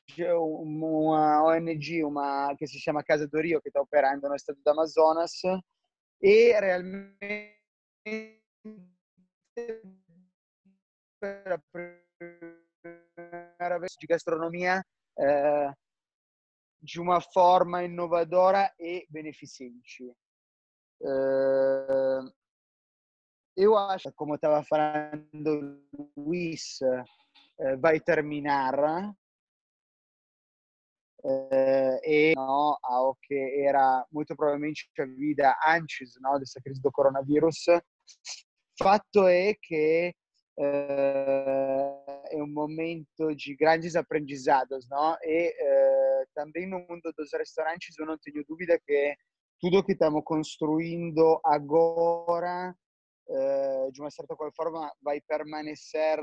S5: que se chama Casa do Rio, que está operando no estado do Amazonas, e realmente per la prima vez de gastronomia de uma forma inovadora e beneficente. Eu acho, como estava falando o Luís, vai terminar e no, ao que era muito provavelmente a vida antes, no, dessa crise do coronavírus. Fato é que é um momento de grandes aprendizados, não? E também no mundo dos restaurantes eu não tenho dúvida que tudo que estamos construindo agora, de uma certa forma, vai permanecer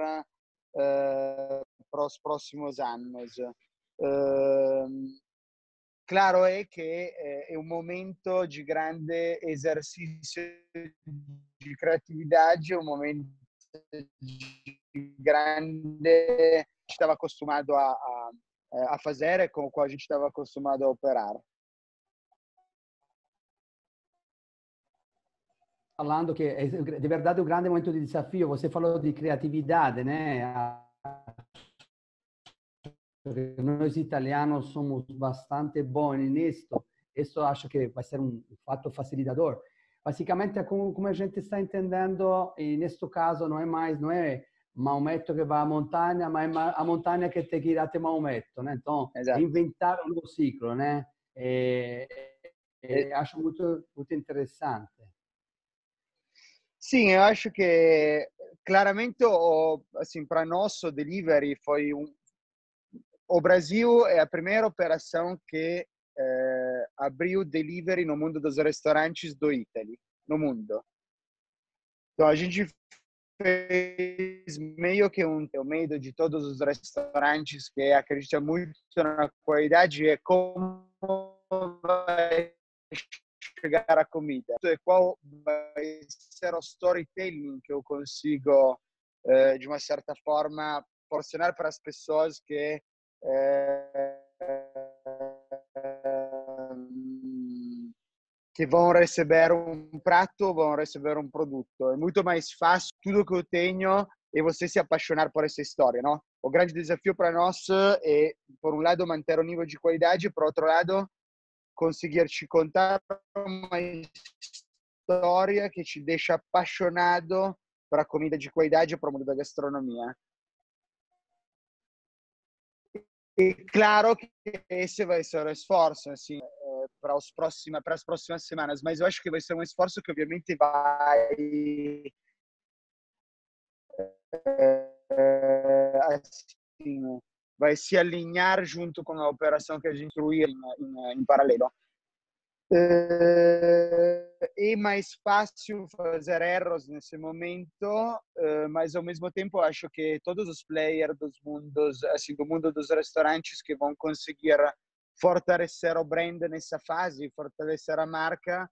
S5: para os próximos anos. Claro è che è un momento di grande esercizio di creatività, è un momento di grande ci estava acostumado a fazer, com o qual a gente estava acostumado a operar.
S1: Falando que é de verdade um grande momento de desafio. Você falou de criatividade, né? Nós italianos somos bastante bons nisso. Isso acho que vai ser um fato facilitador. Basicamente, como a gente está entendendo, e neste caso não é Maometto que vai à montanha, mas é a montanha que tem que ir até Maometto, né? Então,
S5: Esatto.
S1: inventar um novo ciclo, né? Acho muito interessante.
S5: Sim, eu acho que claramente assim, para nós o delivery foi o Brasil é a primeira operação que abriu delivery no mundo dos restaurantes do Italy, no mundo. Então a gente fez meio que um meio de todos os restaurantes que acreditam muito na qualidade e como vai chegar a comida. E qual vai ser o storytelling que eu consigo, de uma certa forma, proporcionar para as pessoas que vão receber um prato, vão receber um produto. É muito mais fácil tudo que eu tenho e você se apaixonar por essa história, não? O grande desafio para nós é, por um lado, manter o nível de qualidade, por outro lado, conseguir te contar uma história que te deixa apaixonado para a comida de qualidade e para o mundo da gastronomia. E claro que esse vai ser o esforço, assim, para as próximas semanas, mas eu acho que vai ser um esforço que obviamente assim, vai se alinhar junto com a operação que a gente construiu em paralelo. É mais fácil fazer erros nesse momento, mas ao mesmo tempo acho que todos os players dos mundos, assim, do mundo dos restaurantes que vão conseguir fortalecer o brand nessa fase, fortalecer a marca,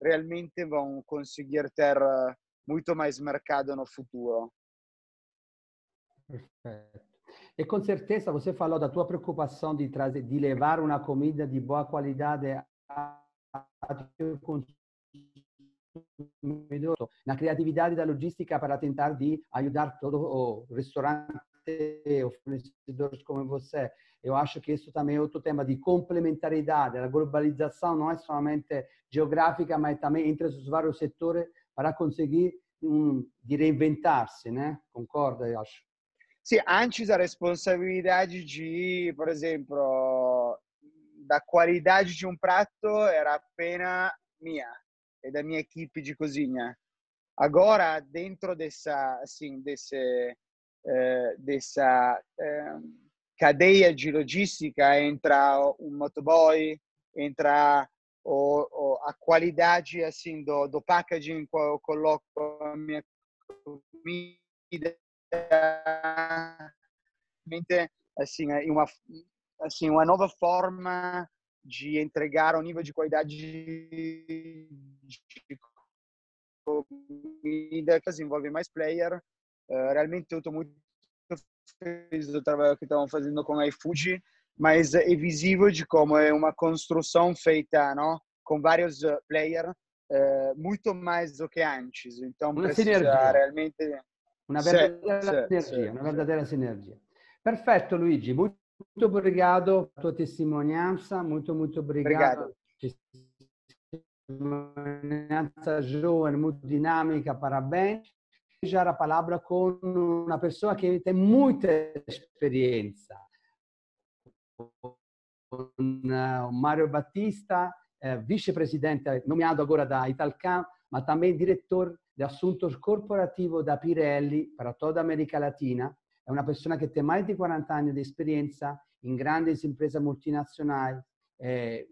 S5: realmente vão conseguir ter muito mais mercado no futuro.
S1: Perfeito. E com certeza você falou da tua preocupação de levar uma comida de boa qualidade ao consumidor, na criatividade da logística para tentar de ajudar todo o restaurante, os fornecedores como você. Eu acho que isso também é outro tema de complementaridade. A globalização não é somente geográfica, mas também entre os vários setores para conseguir de reinventar-se, né? Concorda, eu acho.
S5: Sim, antes a responsabilidade de, por exemplo, da qualidade de um prato era apenas minha e da minha equipe de cozinha. Agora, dentro dessa cadeia de logística, entra um motoboy, entra a qualidade assim do packaging que eu coloco a minha comida, assim, uma nova forma de entregar um nível de qualidade de comida que envolve mais player. Realmente eu estou muito feliz do trabalho que estão fazendo com a iFood, mas é visível de como é uma construção feita, não, com vários players, muito mais do que antes. Então
S1: Una
S5: precisa
S1: sinergia.
S5: realmente
S1: Una verdadeira sinergia. Perfetto, Luigi. Muito obrigado pela tua testemunhança. Muito obrigado. Testemunhança jovem, muito dinâmica. Parabéns. Já a palavra com uma pessoa que tem muita experiência. Com Mário Batista, vice-presidente, nomeado agora da Italcam, mas também diretor de assuntos corporativos da Pirelli para toda a América Latina. É uma pessoa que tem mais de 40 anos de experiência em grandes empresas multinacionais.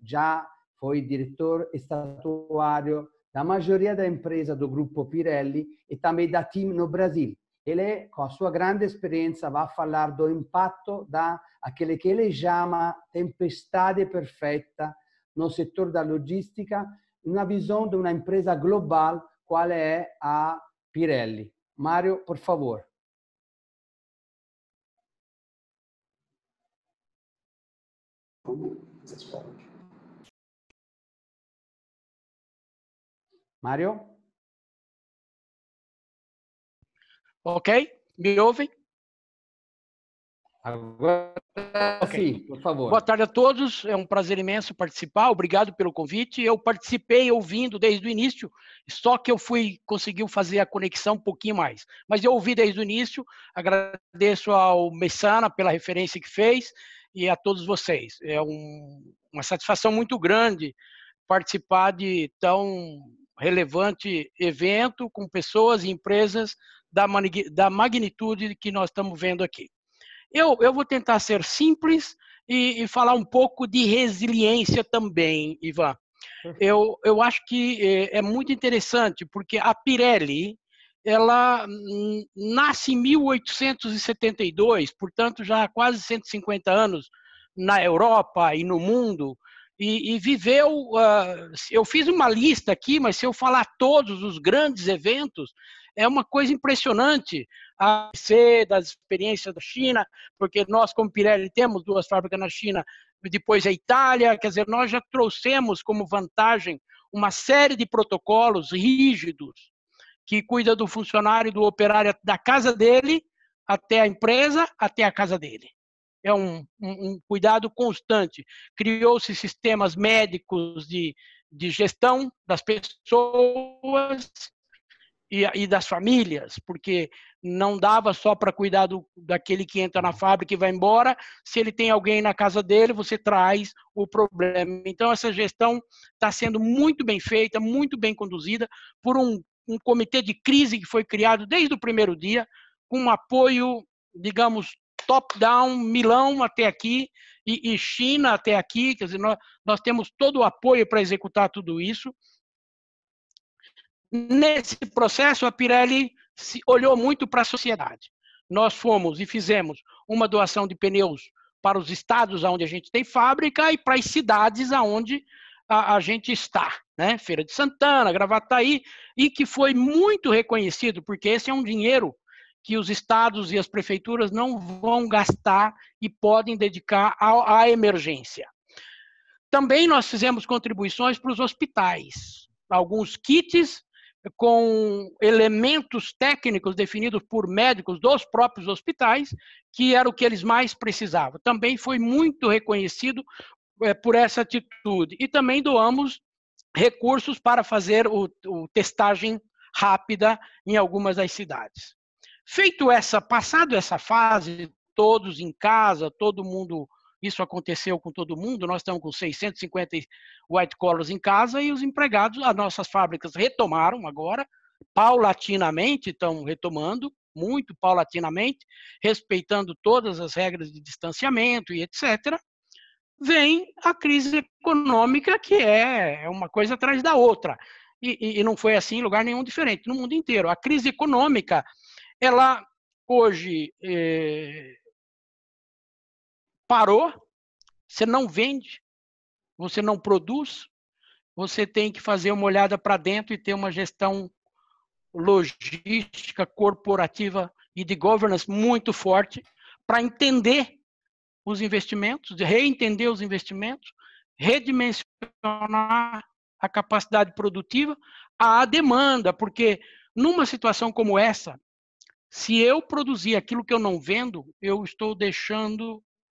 S1: Já foi diretor estatuário da maioria da empresa do grupo Pirelli e também da TIM no Brasil. Ele, com a sua grande experiência, vai falar do impacto daquele que ele chama tempestade perfeita no setor da logística, uma visão de uma empresa global, qual é a Pirelli. Mário, por favor. Mário?
S6: Ok? Me ouvem?
S1: Agora sim, por favor.
S6: Boa tarde a todos, é um prazer imenso participar, obrigado pelo convite. Eu participei ouvindo desde o início, só que eu conseguiu fazer a conexão um pouquinho mais. Mas eu ouvi desde o início, agradeço ao Messana pela referência que fez e a todos vocês. É uma satisfação muito grande participar de tão relevante evento com pessoas e empresas da magnitude que nós estamos vendo aqui. Eu vou tentar ser simples e falar um pouco de resiliência também, Ivan. Eu acho que é muito interessante, porque a Pirelli, ela nasce em 1872, portanto já há quase 150 anos na Europa e no mundo, e viveu, eu fiz uma lista aqui, mas se eu falar todos os grandes eventos, é uma coisa impressionante, das experiências da China, porque nós, como Pirelli, temos 2 fábricas na China, depois a Itália, quer dizer, nós já trouxemos como vantagem uma série de protocolos rígidos que cuida do funcionário e do operário da casa dele até a empresa, até a casa dele. É um cuidado constante. Criou-se sistemas médicos de gestão das pessoas e das famílias, porque não dava só para cuidar daquele que entra na fábrica e vai embora. Se ele tem alguém na casa dele, você traz o problema. Então, essa gestão está sendo muito bem feita, muito bem conduzida por um comitê de crise que foi criado desde o primeiro dia, com um apoio, digamos, top-down, Milão até aqui e China até aqui. Quer dizer, nós temos todo o apoio para executar tudo isso. Nesse processo, a Pirelli olhou muito para a sociedade. Nós fomos e fizemos uma doação de pneus para os estados onde a gente tem fábrica e para as cidades onde a gente está, né? Feira de Santana, Gravataí, e que foi muito reconhecido, porque esse é um dinheiro que os estados e as prefeituras não vão gastar e podem dedicar à emergência. Também nós fizemos contribuições para os hospitais, alguns kits com elementos técnicos definidos por médicos dos próprios hospitais, que era o que eles mais precisavam. Também foi muito reconhecido por essa atitude. E também doamos recursos para fazer o testagem rápida em algumas das cidades. Passado essa fase, todos em casa, todo mundo, isso aconteceu com todo mundo, nós estamos com 650 white collars em casa e os empregados, as nossas fábricas retomaram agora, paulatinamente estão retomando, muito paulatinamente, respeitando todas as regras de distanciamento e etc. vem a crise econômica, que é uma coisa atrás da outra. E não foi assim em lugar nenhum diferente, no mundo inteiro. A crise econômica, ela hoje parou, você não vende, você não produz, você tem que fazer uma olhada para dentro e ter uma gestão logística, corporativa e de governance muito forte para entender os investimentos, reentender os investimentos, redimensionar a capacidade produtiva à demanda, porque numa situação como essa, se eu produzir aquilo que eu não vendo, eu estou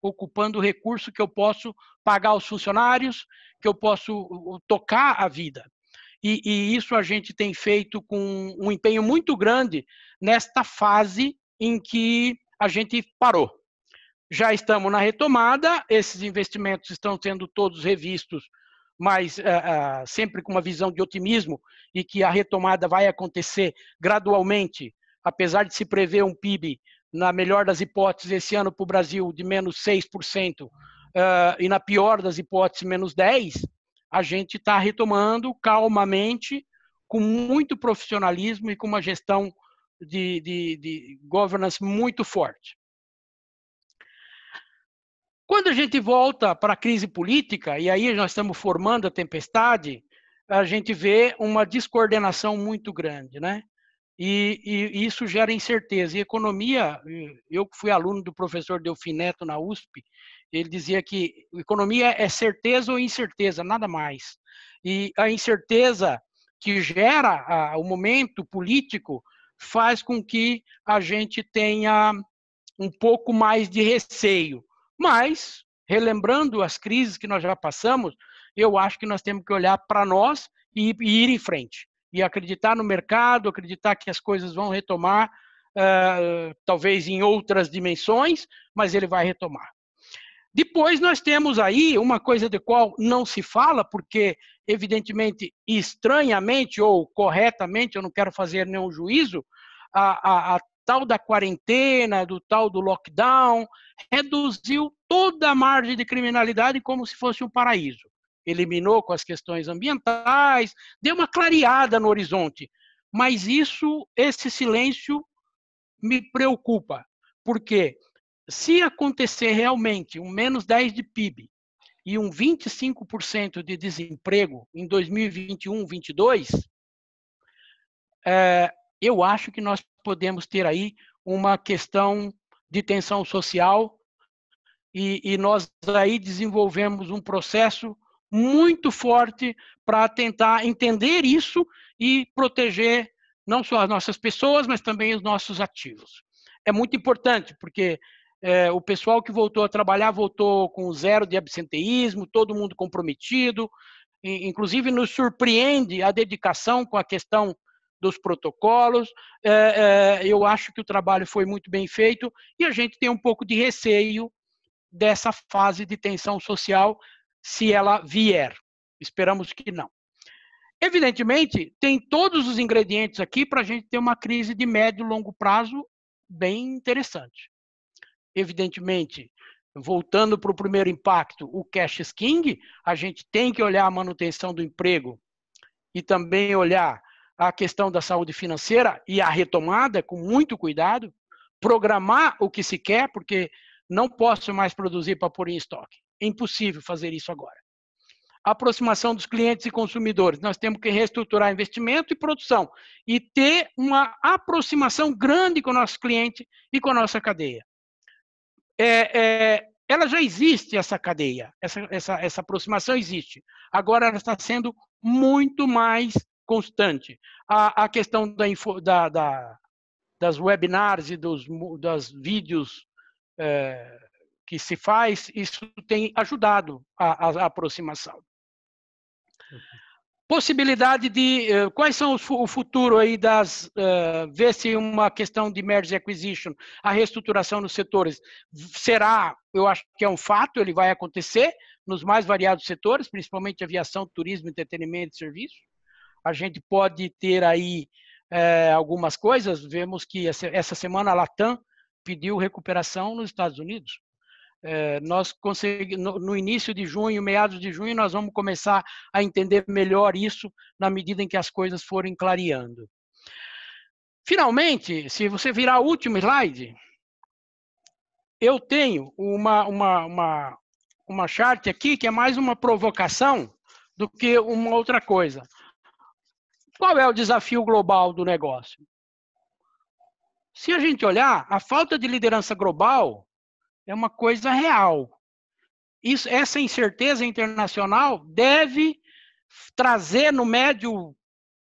S6: ocupando o recurso que eu posso pagar os funcionários, que eu posso tocar a vida. E isso a gente tem feito com um empenho muito grande nesta fase em que a gente parou. Já estamos na retomada, esses investimentos estão sendo todos revistos, mas sempre com uma visão de otimismo e que a retomada vai acontecer gradualmente, apesar de se prever um PIB, na melhor das hipóteses, esse ano para o Brasil de menos 6%, e na pior das hipóteses, menos 10%, a gente está retomando calmamente, com muito profissionalismo e com uma gestão de governance muito forte. Quando a gente volta para a crise política, e aí nós estamos formando a tempestade, a gente vê uma descoordenação muito grande, né? E isso gera incerteza. E economia, eu que fui aluno do professor Delfim Neto na USP, ele dizia que economia é certeza ou incerteza, nada mais. E a incerteza que gera o momento político faz com que a gente tenha um pouco mais de receio. Mas, relembrando as crises que nós já passamos, eu acho que nós temos que olhar para nós e ir em frente. E acreditar no mercado, acreditar que as coisas vão retomar, talvez em outras dimensões, mas ele vai retomar. Depois nós temos aí uma coisa de qual não se fala, porque, evidentemente, estranhamente ou corretamente, eu não quero fazer nenhum juízo, a tal da quarentena, do tal do lockdown, reduziu toda a margem de criminalidade como se fosse um paraíso. Eliminou com as questões ambientais, deu uma clareada no horizonte. Mas esse silêncio me preocupa, porque se acontecer realmente um menos 10 de PIB e um 25% de desemprego em 2021, 2022, eu acho que nós podemos ter aí uma questão de tensão social e nós aí desenvolvemos um processo muito forte para tentar entender isso e proteger não só as nossas pessoas, mas também os nossos ativos. É muito importante, porque o pessoal que voltou a trabalhar voltou com 0 de absenteísmo, todo mundo comprometido, inclusive nos surpreende a dedicação com a questão dos protocolos. Eu acho que o trabalho foi muito bem feito e a gente tem um pouco de receio dessa fase de tensão social, se ela vier. Esperamos que não. Evidentemente, tem todos os ingredientes aqui para a gente ter uma crise de médio e longo prazo bem interessante. Evidentemente, voltando para o primeiro impacto, o cash is king, a gente tem que olhar a manutenção do emprego e também olhar a questão da saúde financeira e a retomada com muito cuidado, programar o que se quer, porque não posso mais produzir para pôr em estoque. É impossível fazer isso agora. A aproximação dos clientes e consumidores. Nós temos que reestruturar investimento e produção e ter uma aproximação grande com o nosso cliente e com a nossa cadeia. Ela já existe, essa cadeia, essa aproximação existe. Agora ela está sendo muito mais constante. A questão das webinars e das vídeos que se faz, isso tem ajudado a aproximação. Possibilidade de... quais são o futuro aí ver se uma questão de merger acquisition, a reestruturação nos setores, será, eu acho que é um fato, ele vai acontecer nos mais variados setores, principalmente aviação, turismo, entretenimento e serviço. A gente pode ter aí algumas coisas, vemos que essa semana a Latam pediu recuperação nos Estados Unidos. nós conseguimos, no início de junho, meados de junho, nós vamos começar a entender melhor isso na medida em que as coisas forem clareando. Finalmente, se você virar o último slide, eu tenho uma chart aqui que é mais uma provocação do que uma outra coisa. Qual é o desafio global do negócio? Se a gente olhar, a falta de liderança global é uma coisa real. Essa incerteza internacional deve trazer no médio,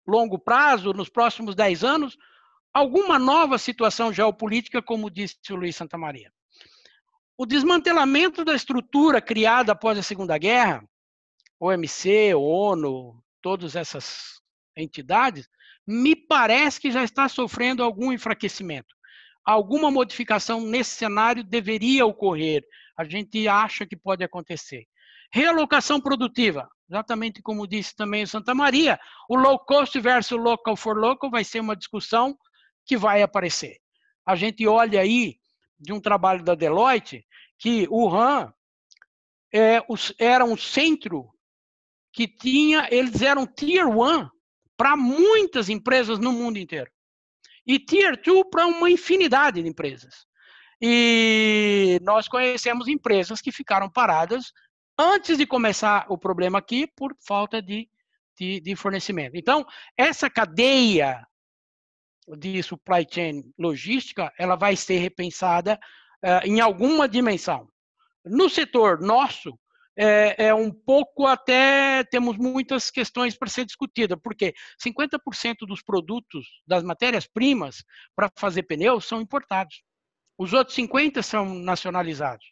S6: longo prazo, nos próximos 10 anos, alguma nova situação geopolítica, como disse o Luiz Santamaria. O desmantelamento da estrutura criada após a Segunda Guerra, OMC, ONU, todas essas entidades, me parece que já está sofrendo algum enfraquecimento. Alguma modificação nesse cenário deveria ocorrer. A gente acha que pode acontecer. Realocação produtiva, exatamente como disse também o Santamaria, o low cost versus local for local vai ser uma discussão que vai aparecer. A gente olha aí de um trabalho da Deloitte que o Wuhan era um centro que eles eram Tier 1 para muitas empresas no mundo inteiro. E Tier 2 para uma infinidade de empresas. E nós conhecemos empresas que ficaram paradas antes de começar o problema aqui por falta de fornecimento. Então, essa cadeia de supply chain logística, ela vai ser repensada em alguma dimensão. No setor nosso, um pouco até, temos muitas questões para ser discutidas, porque 50% dos produtos, das matérias-primas para fazer pneus são importados. Os outros 50% são nacionalizados.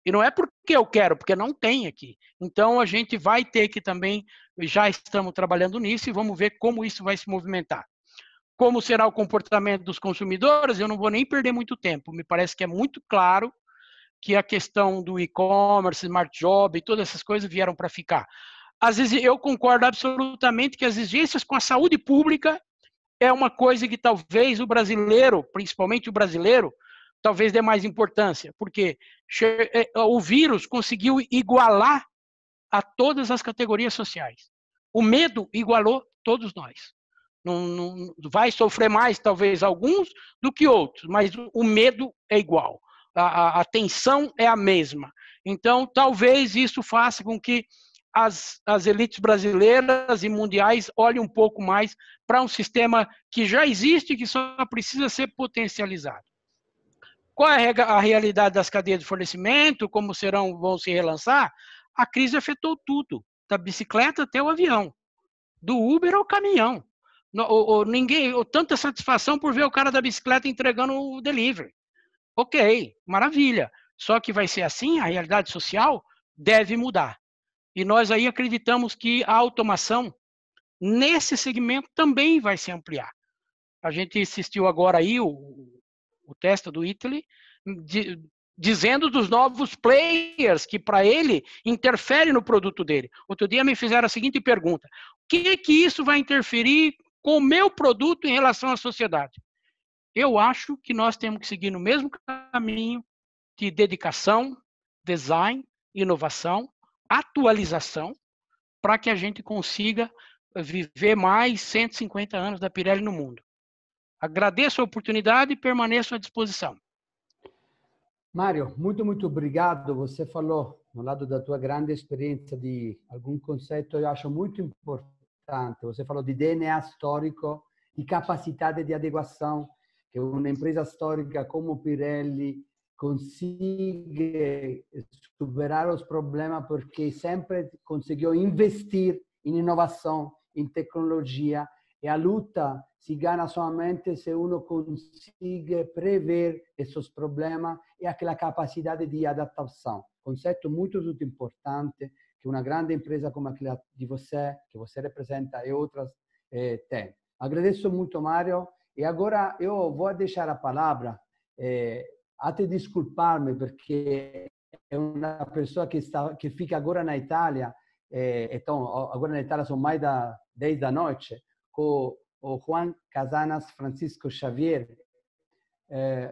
S6: E não é porque eu quero, porque não tem aqui. Então, a gente vai ter que também, já estamos trabalhando nisso e vamos ver como isso vai se movimentar. Como será o comportamento dos consumidores, eu não vou nem perder muito tempo. Me parece que é muito claro que a questão do e-commerce, smart job e todas essas coisas vieram para ficar. Às vezes, eu concordo absolutamente que as exigências com a saúde pública é uma coisa que talvez o brasileiro, principalmente o brasileiro, talvez dê mais importância, porque o vírus conseguiu igualar a todas as categorias sociais. O medo igualou todos nós. Não vai sofrer mais, talvez, alguns do que outros, mas o medo é igual. A tensão é a mesma. Então, talvez isso faça com que as elites brasileiras e mundiais olhem um pouco mais para um sistema que já existe e que só precisa ser potencializado. Qual é a realidade das cadeias de fornecimento? Como vão se relançar? A crise afetou tudo, da bicicleta até o avião, do Uber ao caminhão. Tanta satisfação por ver o cara da bicicleta entregando o delivery. Ok, maravilha. Só que vai ser assim, a realidade social deve mudar. E nós aí acreditamos que a automação, nesse segmento, também vai se ampliar. A gente assistiu agora aí o teste do Italy, dizendo dos novos players que para ele interfere no produto dele. Outro dia me fizeram a seguinte pergunta: o que isso vai interferir com o meu produto em relação à sociedade? Eu acho que nós temos que seguir no mesmo caminho de dedicação, design, inovação, atualização, para que a gente consiga viver mais 150 anos da Pirelli no mundo. Agradeço a oportunidade e permaneço à disposição.
S1: Mário, muito obrigado. Você falou, no lado da tua grande experiência, de algum conceito eu acho muito importante. Você falou de DNA histórico, de capacidade de adequação, que uma empresa histórica como Pirelli consiga superar os problemas porque sempre conseguiu investir em inovação, em tecnologia, e a luta se ganha somente se uno consegue prever esses problemas e aquela capacidade de adaptação. Conceito muito importante que uma grande empresa como aquela de você, que você representa, e outras têm. Agradeço muito, Mário. E agora eu vou deixar a palavra, até desculpar-me, porque é uma pessoa que fica agora na Itália, então, agora na Itália são mais das 10 da noite, com o Juan Casanas Francisco Xavier.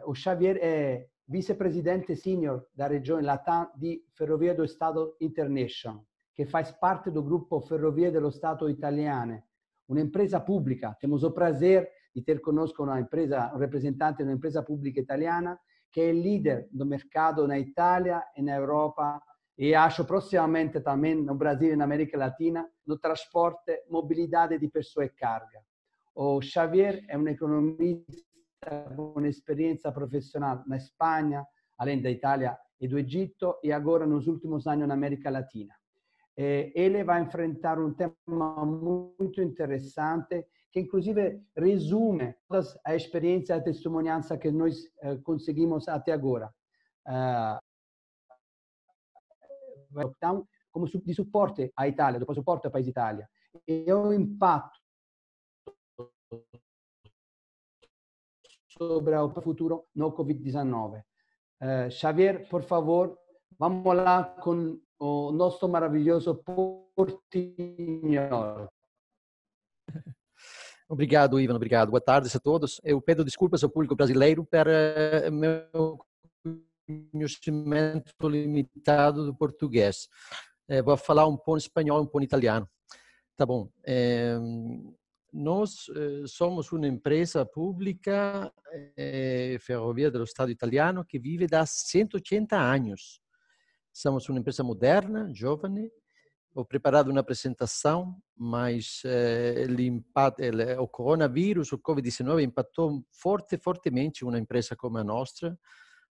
S1: O Xavier é vice-presidente senior da Regione Latam di Ferrovie dello Stato International, che faz parte do grupo Ferrovie dello Stato Italiane, un'impresa pubblica. Temos o prazer di ter conosco un rappresentante di un'impresa pubblica italiana che è il leader do mercado na Itália e na Europa e acho prossimamente também no Brasil e na América Latina no transporte, mobilidade de pessoa e carga. O Xavier é um economista com experiência profissional na Espanha, além da Itália e do Egito, e agora nos últimos anos na América Latina. Ele vai enfrentar um tema muito interessante, que inclusive resume toda a experiência e a testemunhança que nós conseguimos até agora. Como de suporte à Itália, do suporte ao país Itália. E o impacto sobre o futuro no Covid-19. Xavier, por favor, vamos lá com o nosso maravilhoso Portinhol.
S7: Obrigado, Ivan. Obrigado. Boa tarde a todos. Eu peço desculpas ao público brasileiro para meu conhecimento limitado do português. Vou falar um pouco espanhol, um pouco italiano. Tá bom. Nós somos uma empresa pública, Ferrovia dello Stato Italiano, que vive há 180 anos. Somos uma empresa moderna, jovem. Ho preparado uma apresentação, mas o coronavírus, o Covid-19, impactou fortemente uma empresa como a nossa,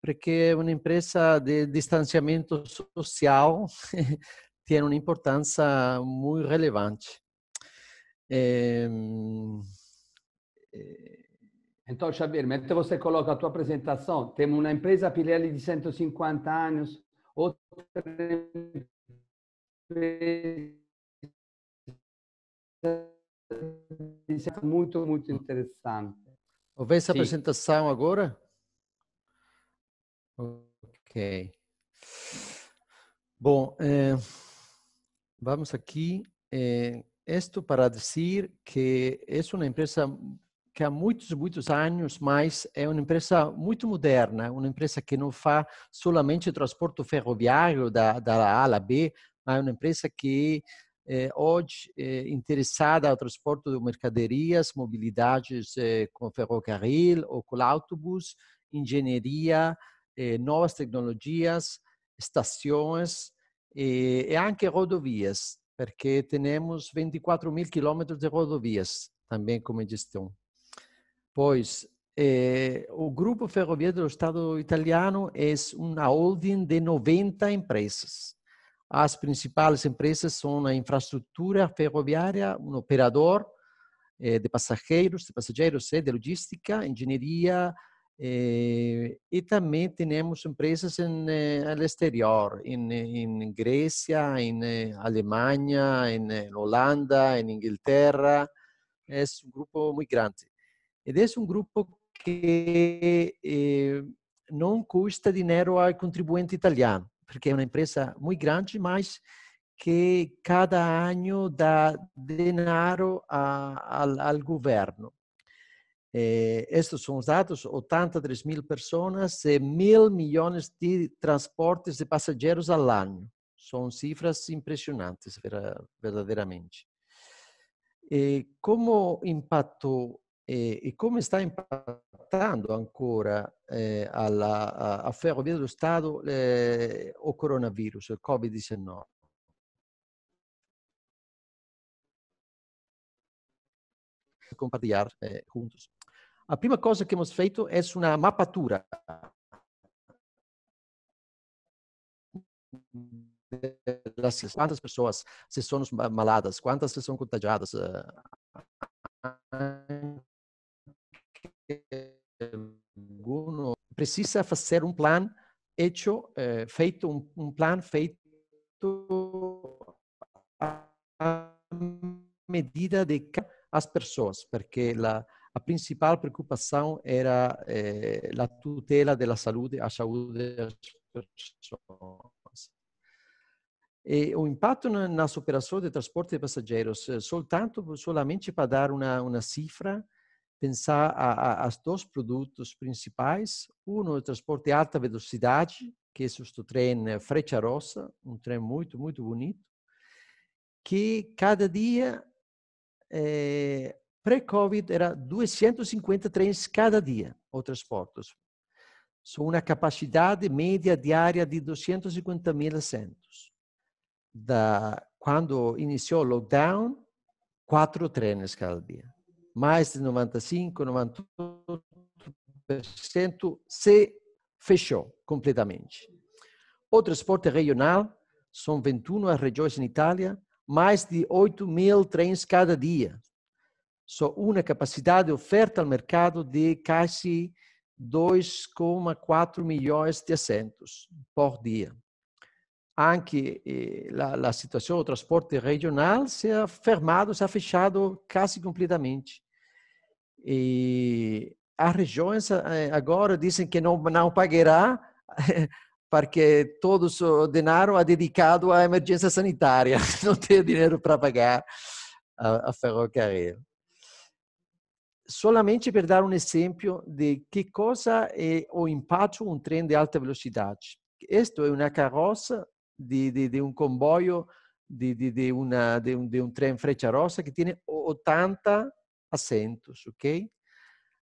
S7: porque é uma empresa de distanciamento social tem uma importância muito relevante.
S1: Então, Xavier, mentre você coloca a tua apresentação, temos uma empresa Pirelli de 150 anos, outra muito interessante.
S7: Ouve essa apresentação agora? Ok. Bom, vamos aqui. Isto para dizer que é uma empresa que há muitos anos, mas é uma empresa muito moderna, uma empresa que não faz somente transporte ferroviário da A à B, mas é uma empresa que hoje é interessada ao transporte de mercadorias, mobilidades com ferrocarril ou com autobus, engenharia, novas tecnologias, estações e anche rodovias, perché temos 24.000 quilômetros de rodovias também como gestão. Pois, o Grupo Ferrovia dello Stato Italiano é uma holding de 90 empresas. As principais empresas são a infraestrutura ferroviária, um operador de passageiros e de logística, engenharia, e também temos empresas no exterior, em Grécia, em Alemanha, em Holanda, em Inglaterra. É um grupo muito grande. E é um grupo que não custa dinheiro ao contribuinte italiano, porque é uma empresa muito grande, mas que cada ano dá dinheiro ao governo. Estes são os dados: 83.000 pessoas e 1.000 milhões de transportes de passageiros ao ano. São cifras impressionantes, verdadeiramente. Como impactou e como está impactando ancora a Ferrovia dello Stato o coronavírus, o Covid-19? Compartilhar juntos. A primeira coisa que hemos feito é uma mapatura quantas pessoas se são maladas, quantas se são contagiadas. Precisa fazer um plano feito à medida de as pessoas, porque a principal preocupação era a tutela da saúde, a saúde das pessoas. E o impacto nas operações de transporte de passageiros, solamente para dar uma cifra, pensar as dois produtos principais. Um é o transporte de alta velocidade, que é o trem Freccia Rossa, um trem muito, muito bonito, que cada dia, pré-Covid, era 250 trens cada dia, o transporte. São uma capacidade média diária de 250.000 assentos. Quando iniciou o lockdown, 4 trens cada dia. Mais de 95, 98% se fechou completamente. O transporte regional, são 21 as regiões em Itália, mais de 8.000 trens cada dia. Só uma capacidade de oferta ao mercado de quase 2,4 milhões de assentos por dia. Anche a situação do transporte regional se ha fermado, se ha fechado quase completamente. E as regiões agora dizem que não pagará porque todo o dinheiro é dedicado à emergência sanitária, não tem dinheiro para pagar a ferrocarril. Solamente per dar um exemplo de que coisa é o impacto de um trem de alta velocidade. Isto é uma carroça de um comboio de um trem Freccia Rossa que tem 80 assentos, ok?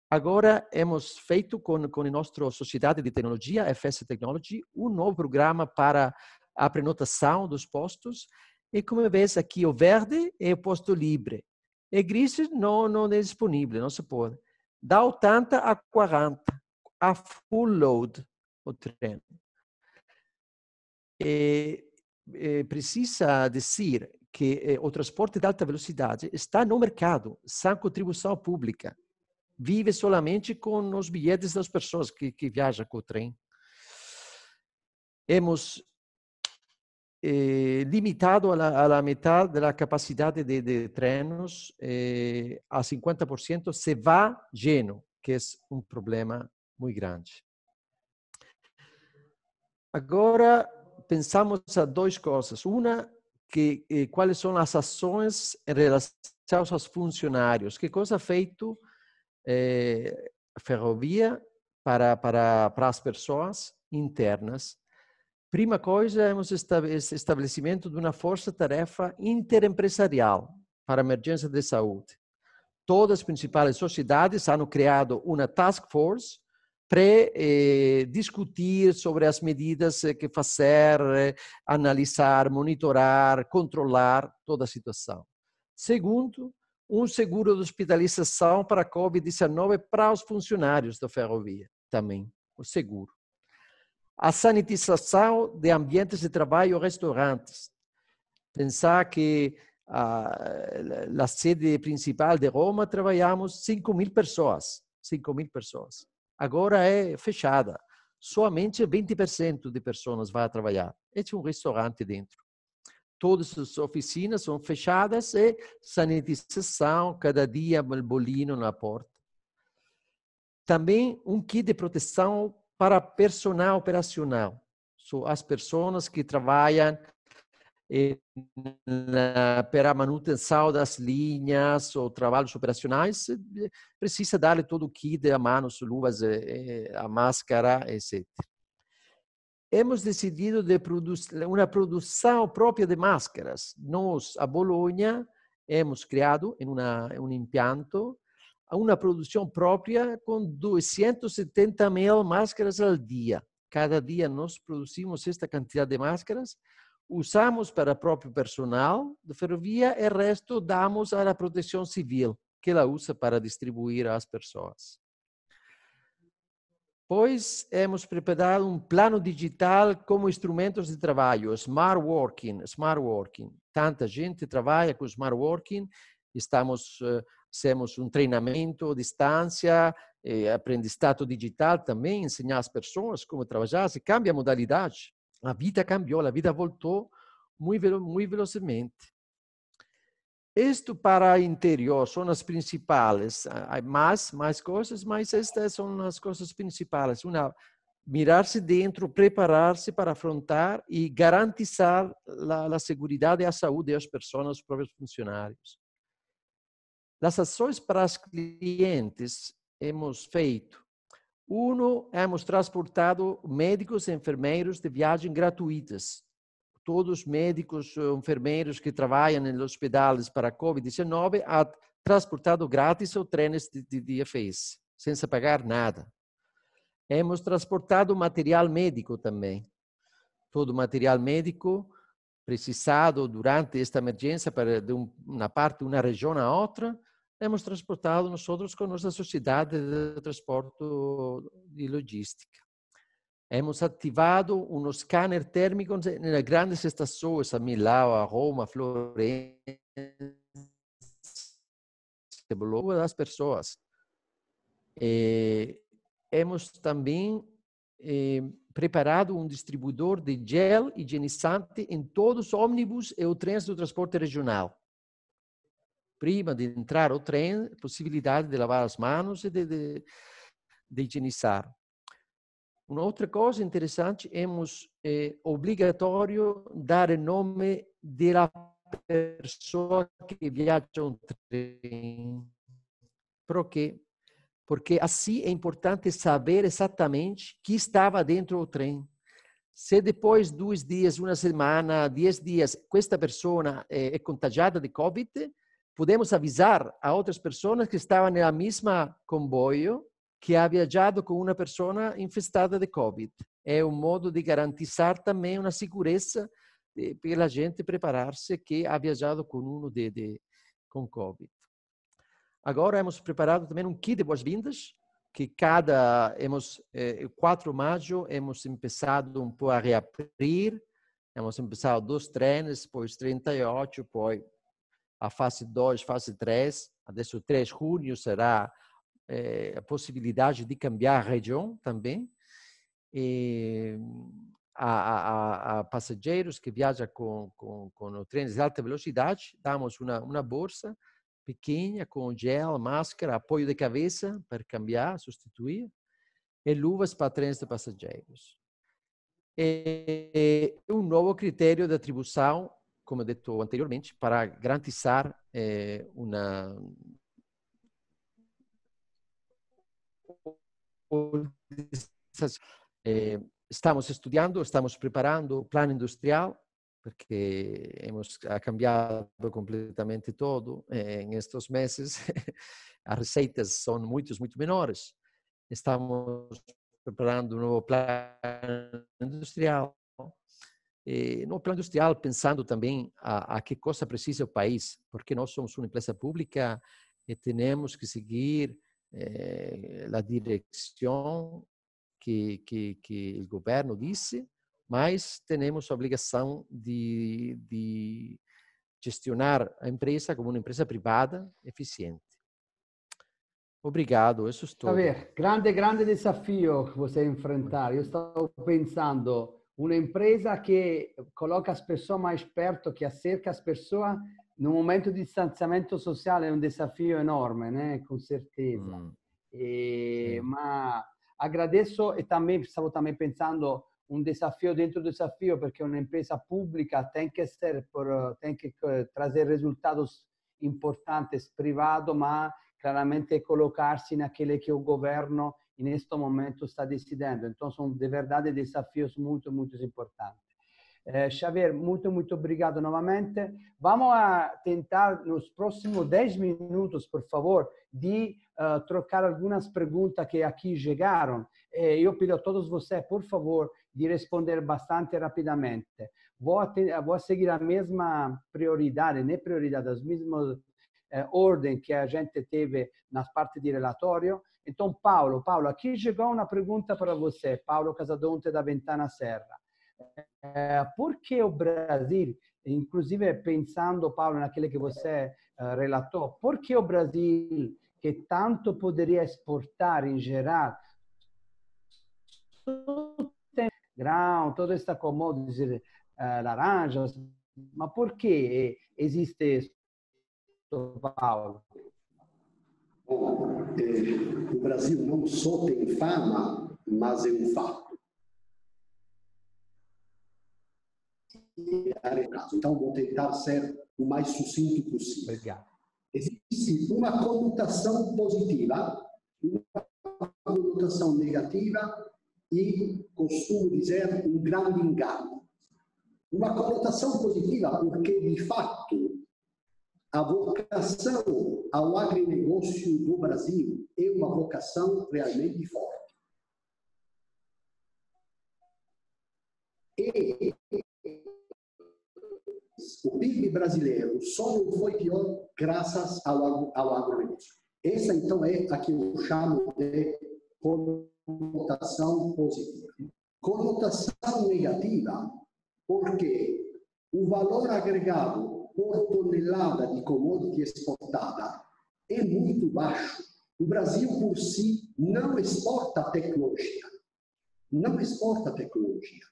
S7: Agora, hemos feito com a nossa sociedade de tecnologia, FS Technology, um novo programa para a prenotação dos postos. E como vês aqui, o verde é o posto livre. E gris não é disponível, não se pode. Da 80 a 40, a full load, o trem. Precisa dizer que o transporte de alta velocidade está no mercado, sem contribuição pública. Vive solamente com os bilhetes das pessoas que viajam com o trem. Hemos limitado a metade da capacidade de treinos a 50% se vá lleno, que é um problema muito grande. Agora, pensamos a duas coisas. Uma, quais são as ações em relação aos funcionários. Que coisa é feito a ferrovia para as pessoas internas. Prima coisa é o estabelecimento de uma força-tarefa interempresarial para a emergência de saúde. Todas as principais sociedades han criado uma task force para discutir sobre as medidas que fazer, analisar, monitorar, controlar toda a situação. Segundo, um seguro de hospitalização para a Covid-19 para os funcionários da ferrovia, também, o seguro. A sanitização de ambientes de trabalho e restaurantes. Pensar que a sede principal de Roma trabalhamos 5.000 pessoas. 5.000 pessoas. Agora é fechada. Somente 20% de pessoas vão trabalhar. É um restaurante dentro. Todas as oficinas são fechadas e sanitização, cada dia bolinho na porta. Também um kit de proteção para personal operacional. São as pessoas que trabalham para a manutenção das linhas ou trabalhos operacionais, precisa dar todo o kit, a manos, luvas, a máscara, etc. Hemos decidido de produzir uma produção própria de máscaras. Nós, a Bolonha, hemos criado em um impianto uma produção própria com 270.000 máscaras ao dia. Cada dia nós produzimos esta quantidade de máscaras, usamos para o próprio personal de ferrovia e o resto damos à proteção civil, que ela usa para distribuir às pessoas. Pois, hemos preparado um plano digital como instrumentos de trabalho, Smart Working. Tanta gente trabalha com Smart Working, temos um treinamento à distância, aprendizado digital também, ensinar às pessoas como trabalhar, se cambia a modalidade. A vida cambiou, a vida voltou muito velocemente. Isto para o interior são as principais. Há mais coisas, mas estas são as coisas principais. Mirar-se dentro, preparar-se para afrontar e garantizar a segurança e a saúde das pessoas, dos próprios funcionários. As ações para os clientes hemos feito. Hemos transportado médicos e enfermeiros de viagem gratuitas. Todos os médicos e enfermeiros que trabalham em hospitais para a Covid-19 há transportado grátis os trens de IFS, sem se pagar nada. Hemos transportado material médico também. Todo material médico precisado durante esta emergência para de uma parte de uma região a outra, hemos transportado nós com nossa sociedade de transporte e logística. Hemos ativado um scanner térmico nas grandes estações, a Milão, a Roma, a Florença, das pessoas. Hemos também preparado um distribuidor de gel higienizante em todos os ônibus e os trens do transporte regional. Prima de entrar ao trem, possibilidade de lavar as mãos e de higienizar. Uma outra coisa interessante, hemos obrigatório dar o nome da pessoa que viaja um trem. Por quê? Porque assim é importante saber exatamente que estava dentro do trem. Se depois 2 dias, 1 semana, 10 dias, esta pessoa é contagiada de Covid, podemos avisar a outras pessoas que estavam no mesmo comboio que ha viajado com uma pessoa infestada de Covid. É um modo de garantizar também uma segurança para a gente preparar-se que ha viajado com com Covid. Agora hemos preparado também um kit de boas-vindas, que 4 de maio, hemos começado um pouco a reabrir, hemos começado 2 trens, depois 38, depois a fase 2, fase 3, adesso o 3 de junho será a possibilidade de cambiar a região também. A passageiros que viajam com trens de alta velocidade, damos uma bolsa pequena com gel, máscara, apoio de cabeça para cambiar, substituir, e luvas para trens de passageiros. Um novo critério de atribuição, como dito anteriormente, para garantizar estamos estudando, estamos preparando o plano industrial, porque hemos cambiado completamente todo em estes meses. As receitas são muito menores. Estamos preparando um novo plano industrial. No plano industrial, pensando também a que coisa precisa o país, porque nós somos uma empresa pública e temos que seguir a direção que o governo disse, mas temos a obrigação de gestionar a empresa como uma empresa privada eficiente. Obrigado, isso é tudo.
S1: Xavier, grande desafio que você enfrentar. Eu estava pensando, uma empresa que coloca as pessoas mais perto, que acerca as pessoas no momento de distanciamento social é um desafio enorme, né? Com certeza. Mas agradeço e também estava pensando um desafio dentro do desafio, porque uma empresa pública tem que trazer resultados importantes privados, mas claramente colocar-se naquele que o governo neste momento está decidindo. Então são de verdade desafios muito importantes. Xavier, muito obrigado novamente. Vamos a tentar nos próximos 10 minutos, por favor, de trocar algumas perguntas que aqui chegaram. Eu pido a todos vocês, por favor, de responder bastante rapidamente. Vou seguir a mesma prioridade, as mesmas ordem que a gente teve nas partes de relatório. Então, Paulo, aqui chegou uma pergunta para você, Paulo Casadonte da Ventana Serra. Por que o Brasil, inclusive pensando, Paulo, naquilo que você relatou, por que o Brasil, que tanto poderia exportar em geral, grão, toda esta commodity, laranjas, mas por que existe isso, Paulo?
S3: Bom, o Brasil não só tem fama, mas é um fato. Então, vou tentar ser o mais sucinto possível.
S1: Obrigado.
S3: existe uma conotação positiva, uma conotação negativa e, costumo dizer, um grande engano. Uma conotação positiva porque, de fato, a vocação ao agronegócio do Brasil é uma vocação realmente forte. E o PIB brasileiro só não foi pior graças ao agronegócio. Essa, então, é a que eu chamo de conotação positiva. Conotação negativa, porque o valor agregado por tonelada de commodity exportada é muito baixo. O Brasil, por si, não exporta tecnologia. Não exporta tecnologia.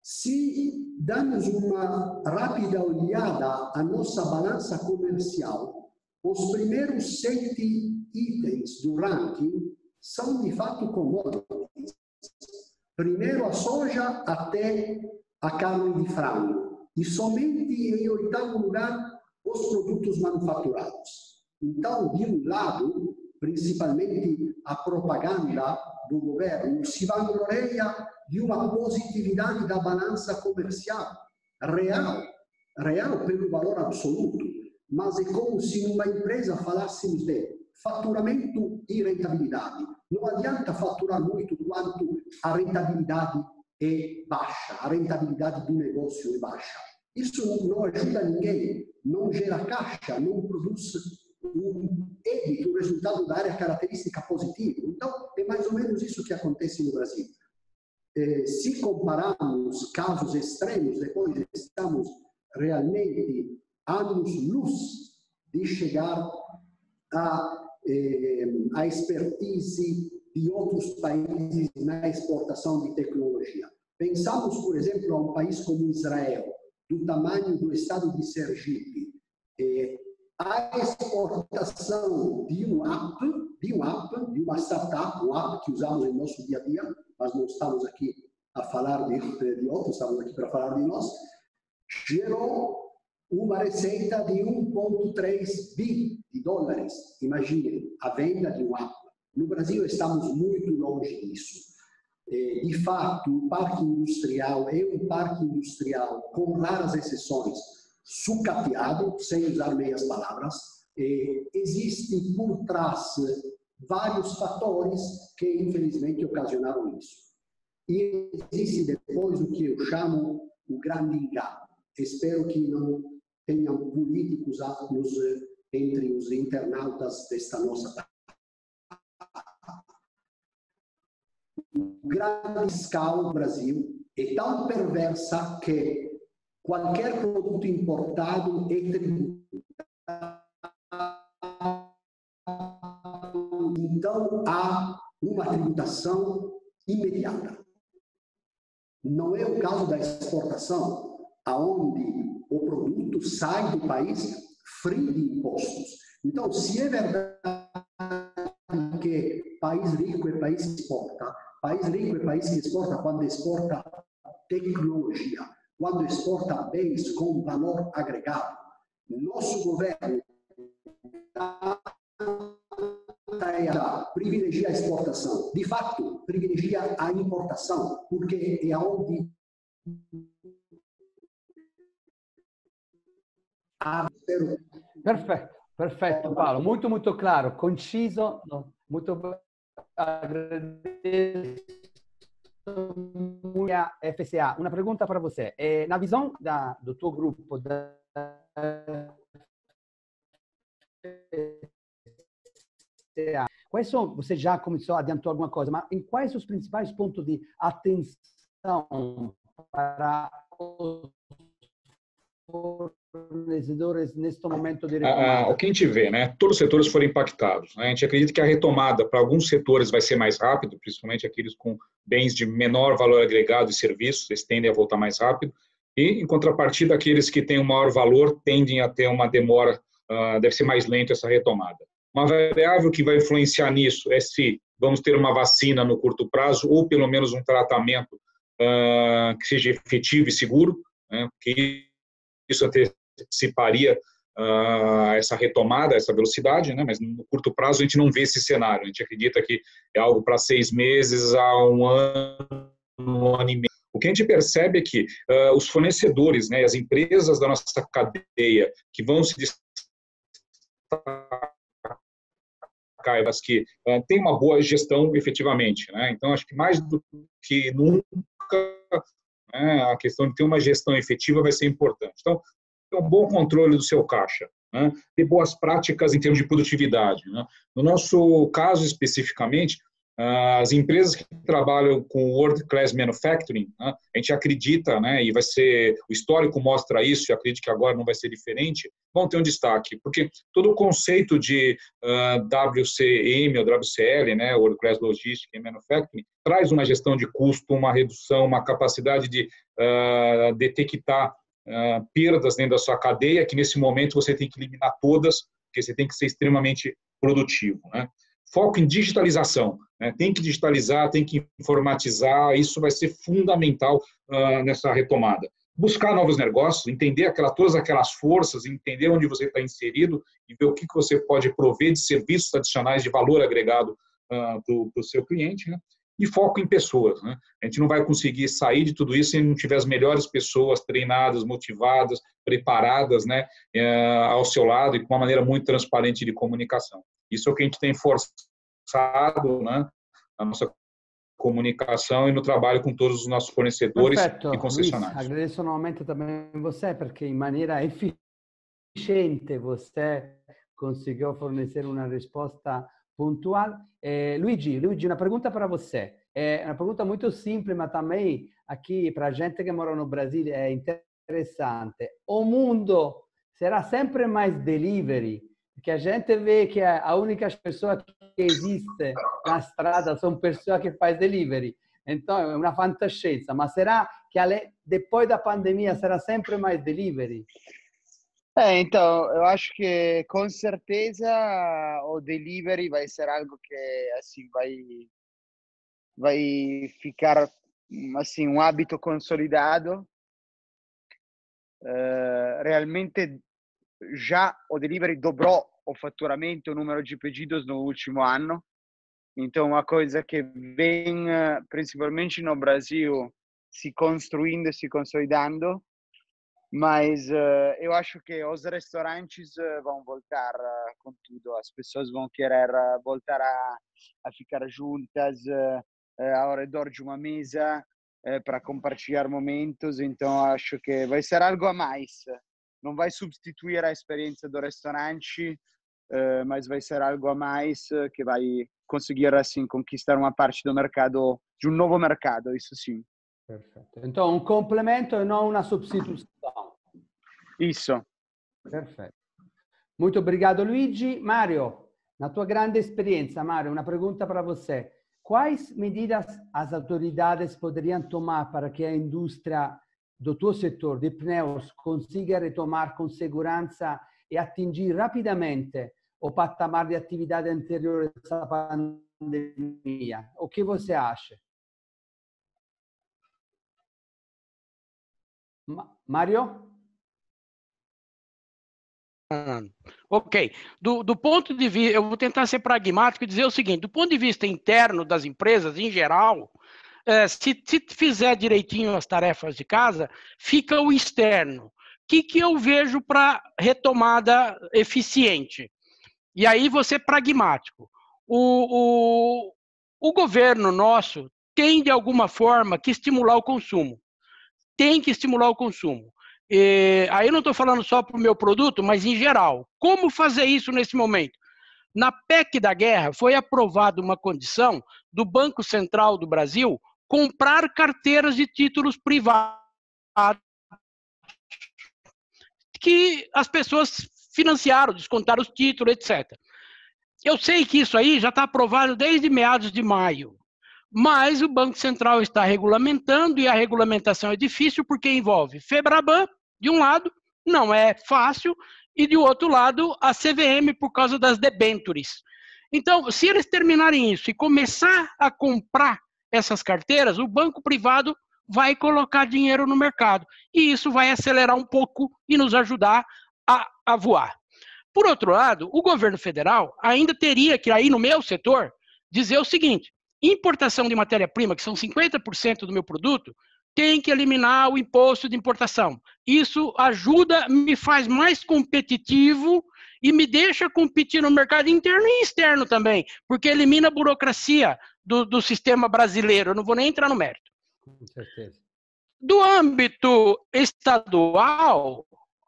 S3: Se damos uma rápida olhada à nossa balança comercial, os primeiros 7 itens do ranking são, de fato, commodities. Primeiro a soja até a carne de frango. E somente em 8º lugar, os produtos manufaturados. Então, de um lado, principalmente a propaganda do governo se vangloria de uma positividade da balança comercial real pelo valor absoluto, mas é como se numa empresa falássemos de faturamento e rentabilidade. Não adianta faturar muito quanto a rentabilidade é baixa, a rentabilidade do negócio é baixa. Isso não ajuda ninguém, não gera caixa, não produz um ébito, um resultado da área característica positivo. Então, é mais ou menos isso que acontece no Brasil. Se compararmos casos extremos, depois estamos realmente anos-luz de chegar à expertise de outros países na exportação de tecnologia. Pensamos, por exemplo, a um país como Israel, do tamanho do estado de Sergipe. A exportação de uma startup, um app que usamos em nosso dia a dia, mas não estamos aqui a falar de outros, estamos aqui para falar de nós, gerou uma receita de 1,3 bi de dólares. Imaginem, a venda de um app. No Brasil estamos muito longe disso. De fato, o parque industrial é um parque industrial, com raras exceções, sucateado, sem usar meias palavras. Existem por trás vários fatores que, infelizmente, ocasionaram isso. E existe depois o que eu chamo o grande engano. Espero que não tenham políticos entre os internautas desta nossa tarde. O grande fiscal do Brasil é tão perversa que qualquer produto importado é tributado. Então, há uma tributação imediata. Não é o caso da exportação, aonde o produto sai do país free de impostos. Então, se é verdade que país rico é país que exporta, país rico é país que exporta quando exporta tecnologia, quando exporta bens com valor agregado. Nosso governo privilegia a exportação. De fato, privilegia a importação, porque é onde
S1: Perfetto Paolo, muito claro, conciso, muito agradeço. FCA, uma pergunta para você. Na visão do teu grupo da FCA, quais são, você já começou, adiantou alguma coisa, mas em quais os principais pontos de atenção para os fornecedores neste momento de retomada?
S4: O que a gente vê, né? Todos os setores foram impactados, né? A gente acredita que a retomada para alguns setores vai ser mais rápido, principalmente aqueles com bens de menor valor agregado e serviços, eles tendem a voltar mais rápido, e, em contrapartida, aqueles que têm um maior valor tendem a ter uma demora, deve ser mais lento essa retomada. Uma variável que vai influenciar nisso é se vamos ter uma vacina no curto prazo ou, pelo menos, um tratamento que seja efetivo e seguro, né? Que isso anteciparia essa retomada, essa velocidade, né? Mas no curto prazo a gente não vê esse cenário. A gente acredita que é algo para 6 meses a 1 ano, 1 ano e meio. O que a gente percebe é que os fornecedores, né, as empresas da nossa cadeia que vão se destacar, as que têm uma boa gestão efetivamente, né? Então, acho que mais do que nunca, né, a questão de ter uma gestão efetiva vai ser importante. Então, ter um bom controle do seu caixa, né? Ter boas práticas em termos de produtividade, né? No nosso caso especificamente, as empresas que trabalham com World Class Manufacturing, né, a gente acredita, né, e vai ser, o histórico mostra isso, e acredito que agora não vai ser diferente, vão ter um destaque, porque todo o conceito de WCM ou WCL, né, World Class Logistics and Manufacturing, traz uma gestão de custo, uma redução, uma capacidade de detectar perdas dentro da sua cadeia, que nesse momento você tem que eliminar todas, porque você tem que ser extremamente produtivo, né? Foco em digitalização, né? Tem que digitalizar, tem que informatizar, isso vai ser fundamental nessa retomada. Buscar novos negócios, entender todas aquelas forças, entender onde você está inserido e ver o que você pode prover de serviços adicionais de valor agregado para o seu cliente, né? E foco em pessoas, né? A gente não vai conseguir sair de tudo isso se não tiver as melhores pessoas treinadas, motivadas, preparadas, né, ao seu lado e com uma maneira muito transparente de comunicação. Isso é o que a gente tem forçado, né, na nossa comunicação e no trabalho com todos os nossos fornecedores e concessionários.
S1: Luiz, agradeço novamente também você, porque em maneira eficiente você conseguiu fornecer uma resposta pontual. Luigi, uma pergunta para você. É uma pergunta muito simples, mas também aqui para a gente que mora no Brasil é interessante. O mundo será sempre mais delivery? Porque a gente vê que a única pessoa que existe na estrada são pessoas que fazem delivery. Então, é uma fantascienza. Mas será que depois da pandemia será sempre mais delivery?
S5: Então, eu acho que com certeza o delivery vai ser algo que assim vai ficar assim um hábito consolidado. Realmente já o delivery dobrou o faturamento, o número de pedidos no último ano. Então, uma coisa que vem principalmente no Brasil se construindo, se consolidando. Mas eu acho que os restaurantes vão voltar com tudo. As pessoas vão querer voltar a ficar juntas ao redor de uma mesa para compartilhar momentos. Então, acho que vai ser algo a mais. Não vai substituir a experiência do restaurante, mas vai ser algo a mais que vai conseguir assim conquistar uma parte do mercado, de um novo mercado, isso sim.
S1: Perfetto. Então, um complemento e não uma substituição.
S5: Isso.
S1: Perfetto. Muito obrigado, Luigi. Mário, na tua grande experiência, Mário, uma pergunta para você. Quais medidas as autoridades poderiam tomar para que a indústria do tuo setor de pneus consiga retomar com segurança e atingir rapidamente o patamar de atividade anterior a essa pandemia? O que você acha? Mário?
S6: Ok. Do ponto de vista, eu vou tentar ser pragmático e dizer o seguinte, do ponto de vista interno das empresas, em geral, se fizer direitinho as tarefas de casa, fica o externo. O que eu vejo para retomada eficiente? E aí vou ser pragmático. O governo nosso tem, de alguma forma, que estimular o consumo. Tem que estimular o consumo. Aí eu não estou falando só para o meu produto, mas em geral. Como fazer isso nesse momento? Na PEC da guerra foi aprovada uma condição do Banco Central do Brasil comprar carteiras de títulos privados que as pessoas financiaram, descontaram os títulos, etc. Eu sei que isso aí já está aprovado desde meados de maio, mas o Banco Central está regulamentando e a regulamentação é difícil porque envolve Febraban, de um lado, não é fácil, e de outro lado, a CVM por causa das debêntures. Então, se eles terminarem isso e começar a comprar essas carteiras, o banco privado vai colocar dinheiro no mercado. E isso vai acelerar um pouco e nos ajudar a voar. Por outro lado, o governo federal ainda teria que, aí no meu setor, dizer o seguinte: importação de matéria-prima, que são 50% do meu produto, tem que eliminar o imposto de importação. Isso ajuda, me faz mais competitivo e me deixa competir no mercado interno e externo também, porque elimina a burocracia do sistema brasileiro. Eu não vou nem entrar no mérito.
S1: Com certeza.
S6: Do âmbito estadual,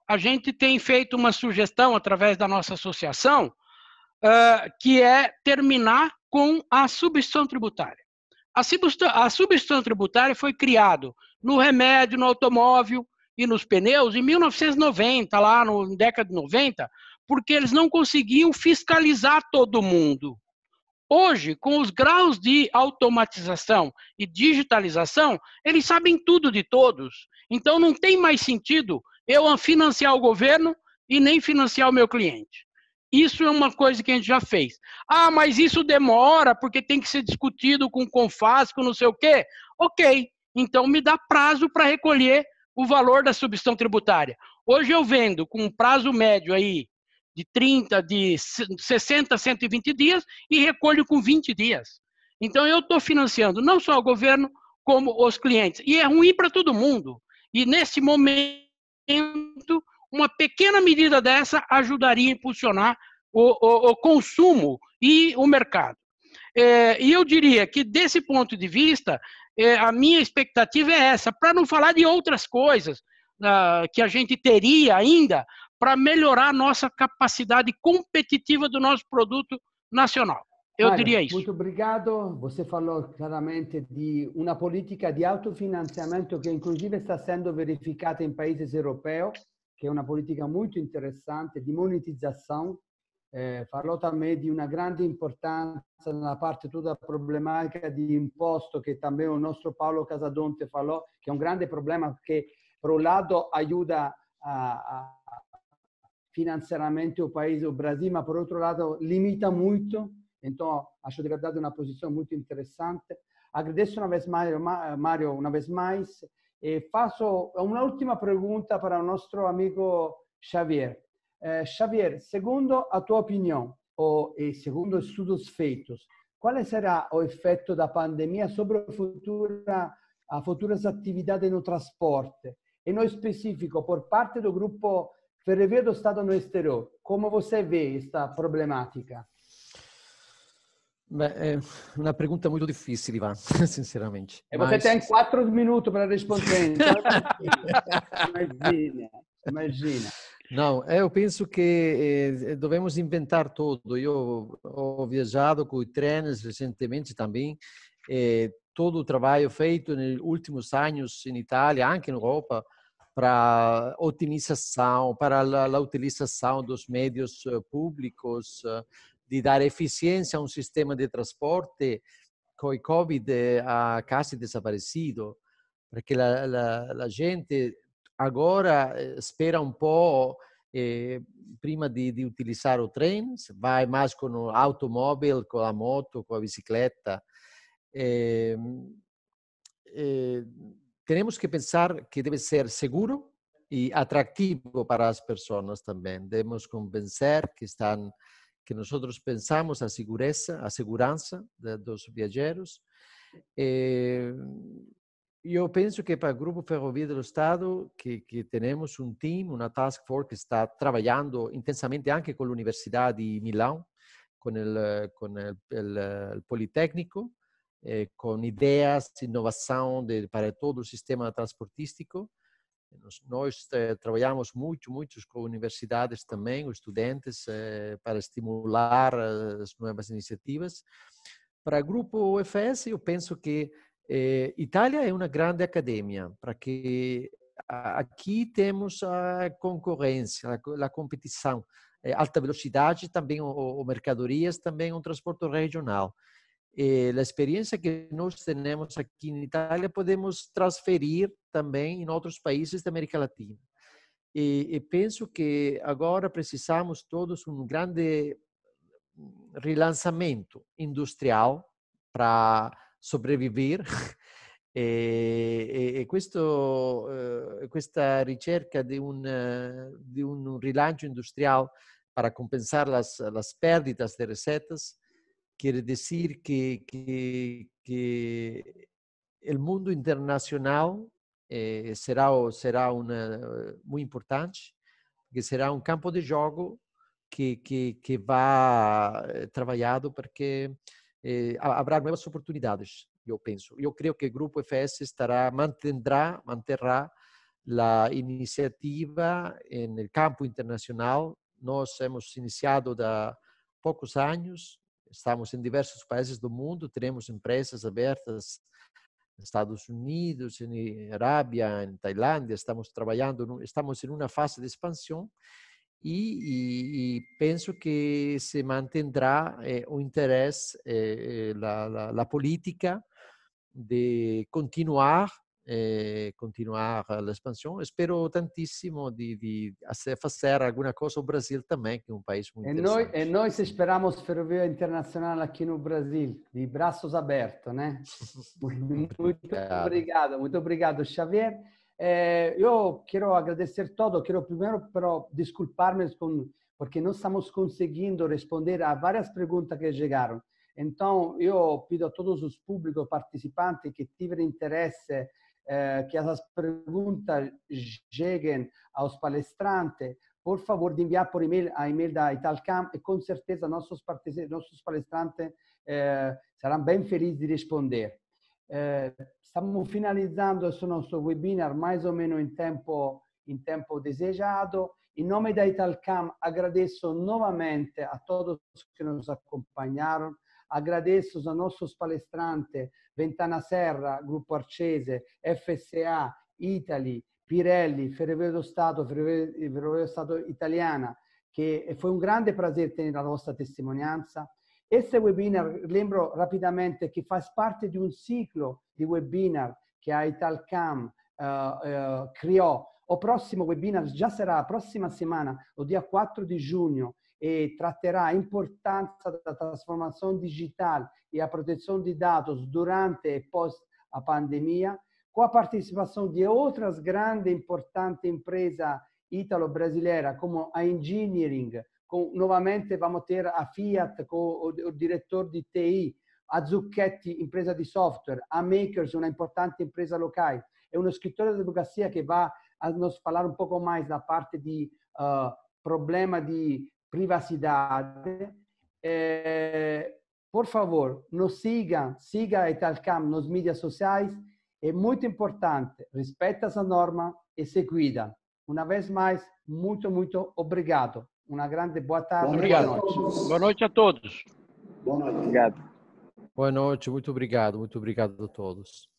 S6: a gente tem feito uma sugestão através da nossa associação, que é terminar com a substituição tributária. A substituição tributária foi criada no remédio, no automóvel e nos pneus em 1990, lá na década de 90, porque eles não conseguiam fiscalizar todo mundo. Hoje, com os graus de automatização e digitalização, eles sabem tudo de todos. Então, não tem mais sentido eu financiar o governo e nem financiar o meu cliente. Isso é uma coisa que a gente já fez. Ah, mas isso demora porque tem que ser discutido com o CONFAS, com não sei o quê. Ok, então me dá prazo para recolher o valor da substituição tributária. Hoje eu vendo com um prazo médio aí de 60 a 120 dias e recolho com 20 dias. Então eu estou financiando não só o governo, como os clientes. E é ruim para todo mundo. E nesse momento, uma pequena medida dessa ajudaria a impulsionar o consumo e o mercado. E eu diria que, desse ponto de vista, a minha expectativa é essa, para não falar de outras coisas que a gente teria ainda para melhorar a nossa capacidade competitiva do nosso produto nacional. Eu diria isso.
S1: Muito obrigado. Você falou claramente de uma política de autofinanciamento que, inclusive, está sendo verificada em países europeus, que é uma política muito interessante, de monetização. Falou também de uma grande importância na parte toda a problemática de imposto, que também o nosso Paulo Casadonte falou, que é um grande problema, que, por um lado, ajuda financeiramente o país, o Brasil, mas, por outro lado, limita muito. Então, acho de verdade uma posição muito interessante. Agradeço uma vez mais, Mário, uma vez mais. E faço uma última pergunta para o nosso amigo Xavier. Xavier, segundo a tua opinião, e segundo estudos feitos, qual será o efeito da pandemia sobre as futuras atividades no transporte? E, no específico, por parte do Grupo Ferrovie do Estado no Exterior, como você vê esta problemática?
S7: Beh, è una pergunta molto difficile, Ivan, sinceramente.
S1: E você tem 4 minutos para responder, então imagina.
S7: Não, eu penso que devemos inventar tudo. Eu ho viaggiato com trens recentemente também. Todo o trabalho feito nos últimos anos em Itália, anche in Europa, para otimização, para a utilização dos meios públicos, de dar eficiência a um sistema de transporte com o Covid ha quase desaparecido, porque a gente agora espera um pouco prima de utilizar o trem, vai mais com o automóvel, com a moto, com a bicicleta. Temos que pensar que deve ser seguro e atrativo para as pessoas também. Devemos convencer que nós pensamos a segurança dos viajeros. Eu penso que para o Grupo Ferrovia do Estado, que temos um time, uma task force que está trabalhando intensamente anche com a Universidade de Milão, com o Politécnico, com ideias de inovação para todo o sistema transportístico. Nós trabalhamos muito com universidades também, os estudantes, para estimular as novas iniciativas. Para o Grupo UFS, eu penso que Itália é uma grande academia, para que aqui temos a concorrência, a competição, alta velocidade, também o mercadorias, também um transporte regional. A experiência que nós temos aqui em Itália podemos transferir também em outros países da América Latina. E penso que agora precisamos todos grande relançamento industrial para sobreviver. Questo questa ricerca di un rilancio industrial para compensar las pérdidas de recetas, quiere decir que el mundo internacional será muy importante, que será um campo de jogo que vai trabalhado porque haverá novas oportunidades, eu penso. Eu creio que o Grupo FS manterá a iniciativa no campo internacional. Nós hemos iniciado há poucos anos, estamos em diversos países do mundo, teremos empresas abertas nos Estados Unidos, em Arábia, em Tailândia, estamos em uma fase de expansão e penso que se mantendrá o interesse, a política de continuar a expansão. Espero tantíssimo de fazer alguma coisa no Brasil também, que é um país muito interessante.
S1: E nós esperamos Ferrovia Internacional aqui no Brasil, de braços abertos, né? Muito obrigado, Xavier. Eu quero agradecer todo. Quero primeiro, pero, desculpar-me porque não estamos conseguindo responder a várias perguntas que chegaram. Então, eu pido a todos os públicos participantes que tiverem interesse que essas perguntas cheguem aos palestrantes, por favor, de enviar por e-mail a e-mail da Italcam e com certeza nossos palestrantes serão bem felizes de responder. Estamos finalizando esse nosso webinar mais ou menos em tempo desejado. Em nome da Italcam, agradeço novamente a todos que nos acompanharam. Agradeço aos nossos palestrantes Ventana Serra, Gruppo Arcese, FSA, Italy, Pirelli, Ferrovie dello Stato, Ferrovie dello Stato Italiana, che foi un grande prazer ter la vostra testimonianza. Este webinar, lembro rapidamente, che fa parte di un ciclo di webinar che a Italcam creò. O prossimo webinar già sarà la prossima settimana, o dia 4 di giugno, e tratterà a importância da transformação digital e a proteção de dados durante e pós a pandemia, com a participação de outras grandes e importantes empresas ítalo-brasileiras, como a Engineering, novamente vamos ter a Fiat com o diretor de TI, a Zucchetti, empresa de software, a Makers, uma importante empresa local, e um escritório de advocacia que vai a nos falar um pouco mais da parte de problema de privacidade. Por favor, nos siga a Italcam nos mídias sociais. É muito importante, respeita essa norma e se cuida. Uma vez mais, muito obrigado. Uma grande boa tarde.
S6: Obrigado.
S1: Boa noite.
S6: Boa noite a todos.
S3: Boa noite.
S5: Obrigado.
S7: Boa noite, muito obrigado a todos.